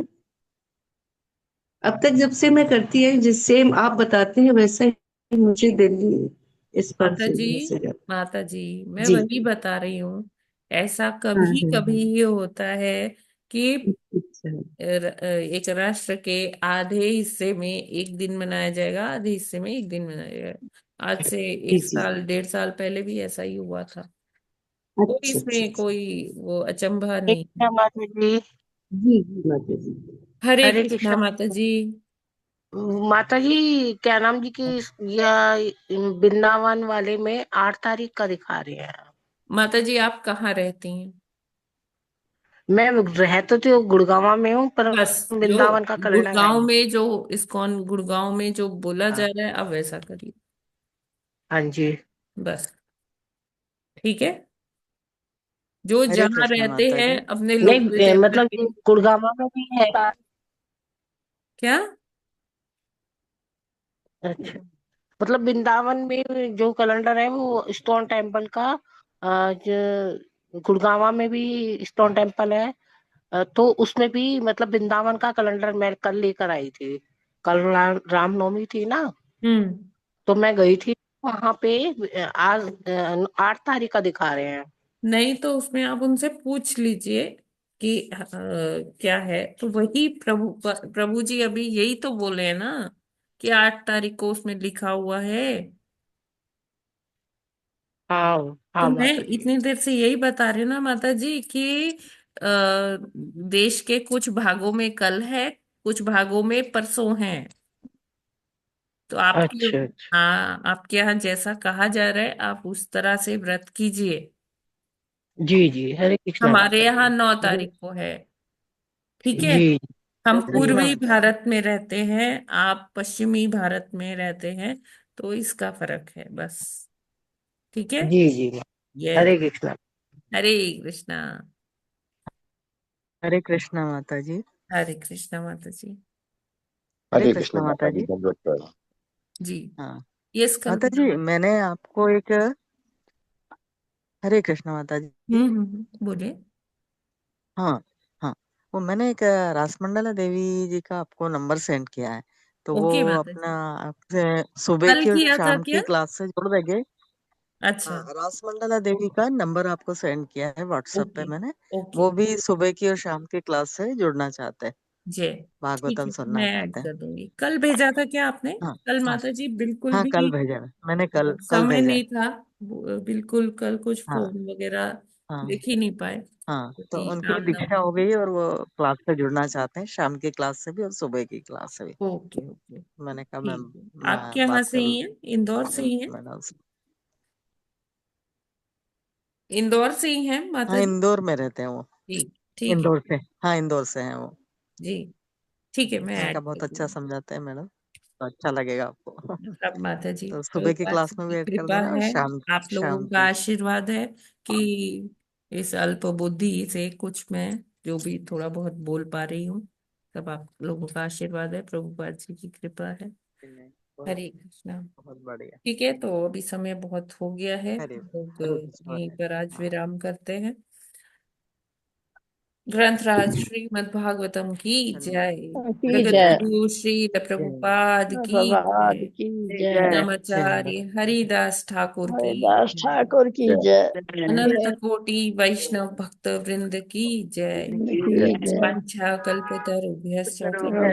अब तक जब से मैं करती है, जिस सेम आप बताते हैं वैसा ही मुझे दिल्ली इस्कॉन माता से जी, भी मैसेज आता माता जी, मैं है। जी। वही बता रही हूँ। ऐसा हाँ कभी हाँ कभी हाँ। ये होता है कि अच्छा। एक राष्ट्र के आधे हिस्से में एक दिन मनाया जाएगा, आधे हिस्से में एक दिन मनाया जाएगा। आज से जी एक जी। साल 1.5 साल पहले भी ऐसा ही हुआ था। कोई अच्छा अच्छा इसमें अच्छा। कोई वो अचंभा हरे नहीं है। कृष्णा माता जी। जी जी माता जी। हरे हरे कृष्णा कृष्णा माता जी। माता जी, क्या नाम जी की, या वृंदावन वाले में 8 तारीख का दिखा रहे हैं। माता जी, आप कहाँ रहती हैं? मैं रह तो गुड़गांव में हूँ, पर बस जो वृंदावन का कैलेंडर है गुड़गांव नहीं। में जो इस्कॉन गुड़गांव में जो बोला जा हाँ। रहा है, आप वैसा करिए हाँ जी। बस। ठीक है, जो हरे जहाँ कृष्णा रहते माता हैं जी। अपने लोकल नहीं, टेम्पल मतलब के। ये गुड़गांव में भी है। क्या? अच्छा, मतलब वृंदावन में जो कैलेंडर है वो स्टोन टेम्पल का, जो गुड़गांव में भी स्टोन टेम्पल है। तो उसमें भी मतलब वृंदावन का कैलेंडर मैं कल लेकर आई थी। कल रामनवमी थी ना, हम्म। तो मैं गई थी वहां पे। आज 8 तारीख का दिखा रहे हैं। नहीं, तो उसमें आप उनसे पूछ लीजिए कि क्या है, तो वही प्रभु प्रभु जी अभी यही तो बोले हैं ना कि 8 तारीख को उसमें लिखा हुआ है। हाँ। तो हाँ मैं माता जी। इतनी देर से यही बता रही हूँ ना माता जी कि देश के कुछ भागों में कल है, कुछ भागों में परसों है। तो आपकी, अच्छा अच्छा। हाँ, आपके यहाँ जैसा कहा जा रहा है आप उस तरह से व्रत कीजिए। जी जी, हरे कृष्णा हमारे माता जी। यहाँ नौ हरे। तारीख को है। ठीक है, जी। हम हरे कृष्णा पूर्वी माता जी। भारत में रहते हैं, आप पश्चिमी भारत में रहते हैं, तो इसका फर्क है बस। ठीक है। जी जी। ये, हरे कृष्णा। हरे कृष्णा। हरे कृष्णा माता जी। हरे कृष्णा माता जी। हरे हरे कृष्ण कृष्णा माता माता जी, जी। दंडवत प्रणाम। जी, हाँ यस माता कल्पना। जी, मैंने आपको एक, हरे कृष्णा माता जी। बोलिए। हाँ हाँ, वो मैंने एक रासमंडला देवी जी का आपको नंबर सेंड किया है, तो वो ओके माता अपना जी, आपसे सुबह कल की और किया था शाम क्या? की क्लास से जोड़ देंगे। अच्छा, हाँ, रासमंडला देवी का नंबर आपको सेंड किया है व्हाट्सएप पे ओके मैंने। ओके वो भी सुबह की और शाम की क्लास से जुड़ना चाहते हैं, जी, ठीक भागवतम है, सुनना मैं ऐड चाहते हैं। कर दूंगी। कल भेजा था क्या आपने? हाँ कल हाँ माता जी बिल्कुल हाँ, कल भी भेजा है मैंने, कल कल समय भेजा है। नहीं था, बिल्कुल कल कुछ हाँ फॉर्म वगैरह हाँ देख ही नहीं पाए हाँ, तो क्योंकि उनकी दीक्षा रामनवमी हो थी। गई और वो क्लास से जुड़ना चाहते हैं, शाम की क्लास से भी और सुबह की क्लास से भी। ओके ओके, मैंने कहा ठीक है। आप मैं यहाँ बात से कर ही लूँ हैं? इंदौर से ही हैं? मैडम से। इंदौर से ही हैं माता हाँ, जी? इंदौर में रहते हैं वो। ठीक ठीक है इंदौर से, हाँ इंदौर से हैं वो। जी, ठीक है, मैं मैंने कहा ऐड कर बहुत अच्छा दूंगी। समझाते हैं मैडम, तो अच्छा लगेगा आपको। सब माता जी तो सुबह की प्रभुपाद क्लास जी में की भी ऐड कर कृपा देना और है, शाम आप लोगों शाम का की। आशीर्वाद है कि इस अल्प बुद्धि से कुछ मैं जो भी थोड़ा बहुत बोल पा रही हूँ, सब आप लोगों का आशीर्वाद है, प्रभुपाद जी की कृपा है। बहुत हरे कृष्णा। बहुत बढ़िया। ठीक है, तो अभी समय बहुत हो गया है, हरे लोग हरे कृष्ण यहीं हरे। पर आज हाँ विराम करते हैं। ग्रंथराज श्रीमद् भागवतम की जय। की जगत जय। गुरु श्री जय प्रभुपाद की प्रभात जय। की जय जय। जय परमाचार्य हरिदास ठाकुर की हरिदास जय। ठाकुर की जय। अनंत कोटि वैष्णव भक्त वृंद की जय। की जय। वांछा कल्पतरुभ्यश्च कृपा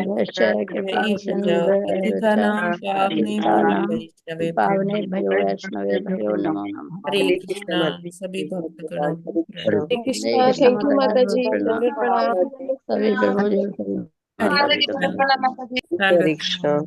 कृपा सिंधु पतितानां पावनेभ्यो वैष्णवेभ्यो पावने भयो नमः। वैष्णवे भयो नमो नमः। हरे कृष्णा। सभी भक्तगणों को हरे प्रणाम। हरे हरे कृष्णा, कृष्ण थैंक यू माता माता जी जी, प्रणाम। दंडवत प्रणाम। सभी प्रभु जी हरे सभी कृष्णा। प्रभु। राधे हरे कृष्णा।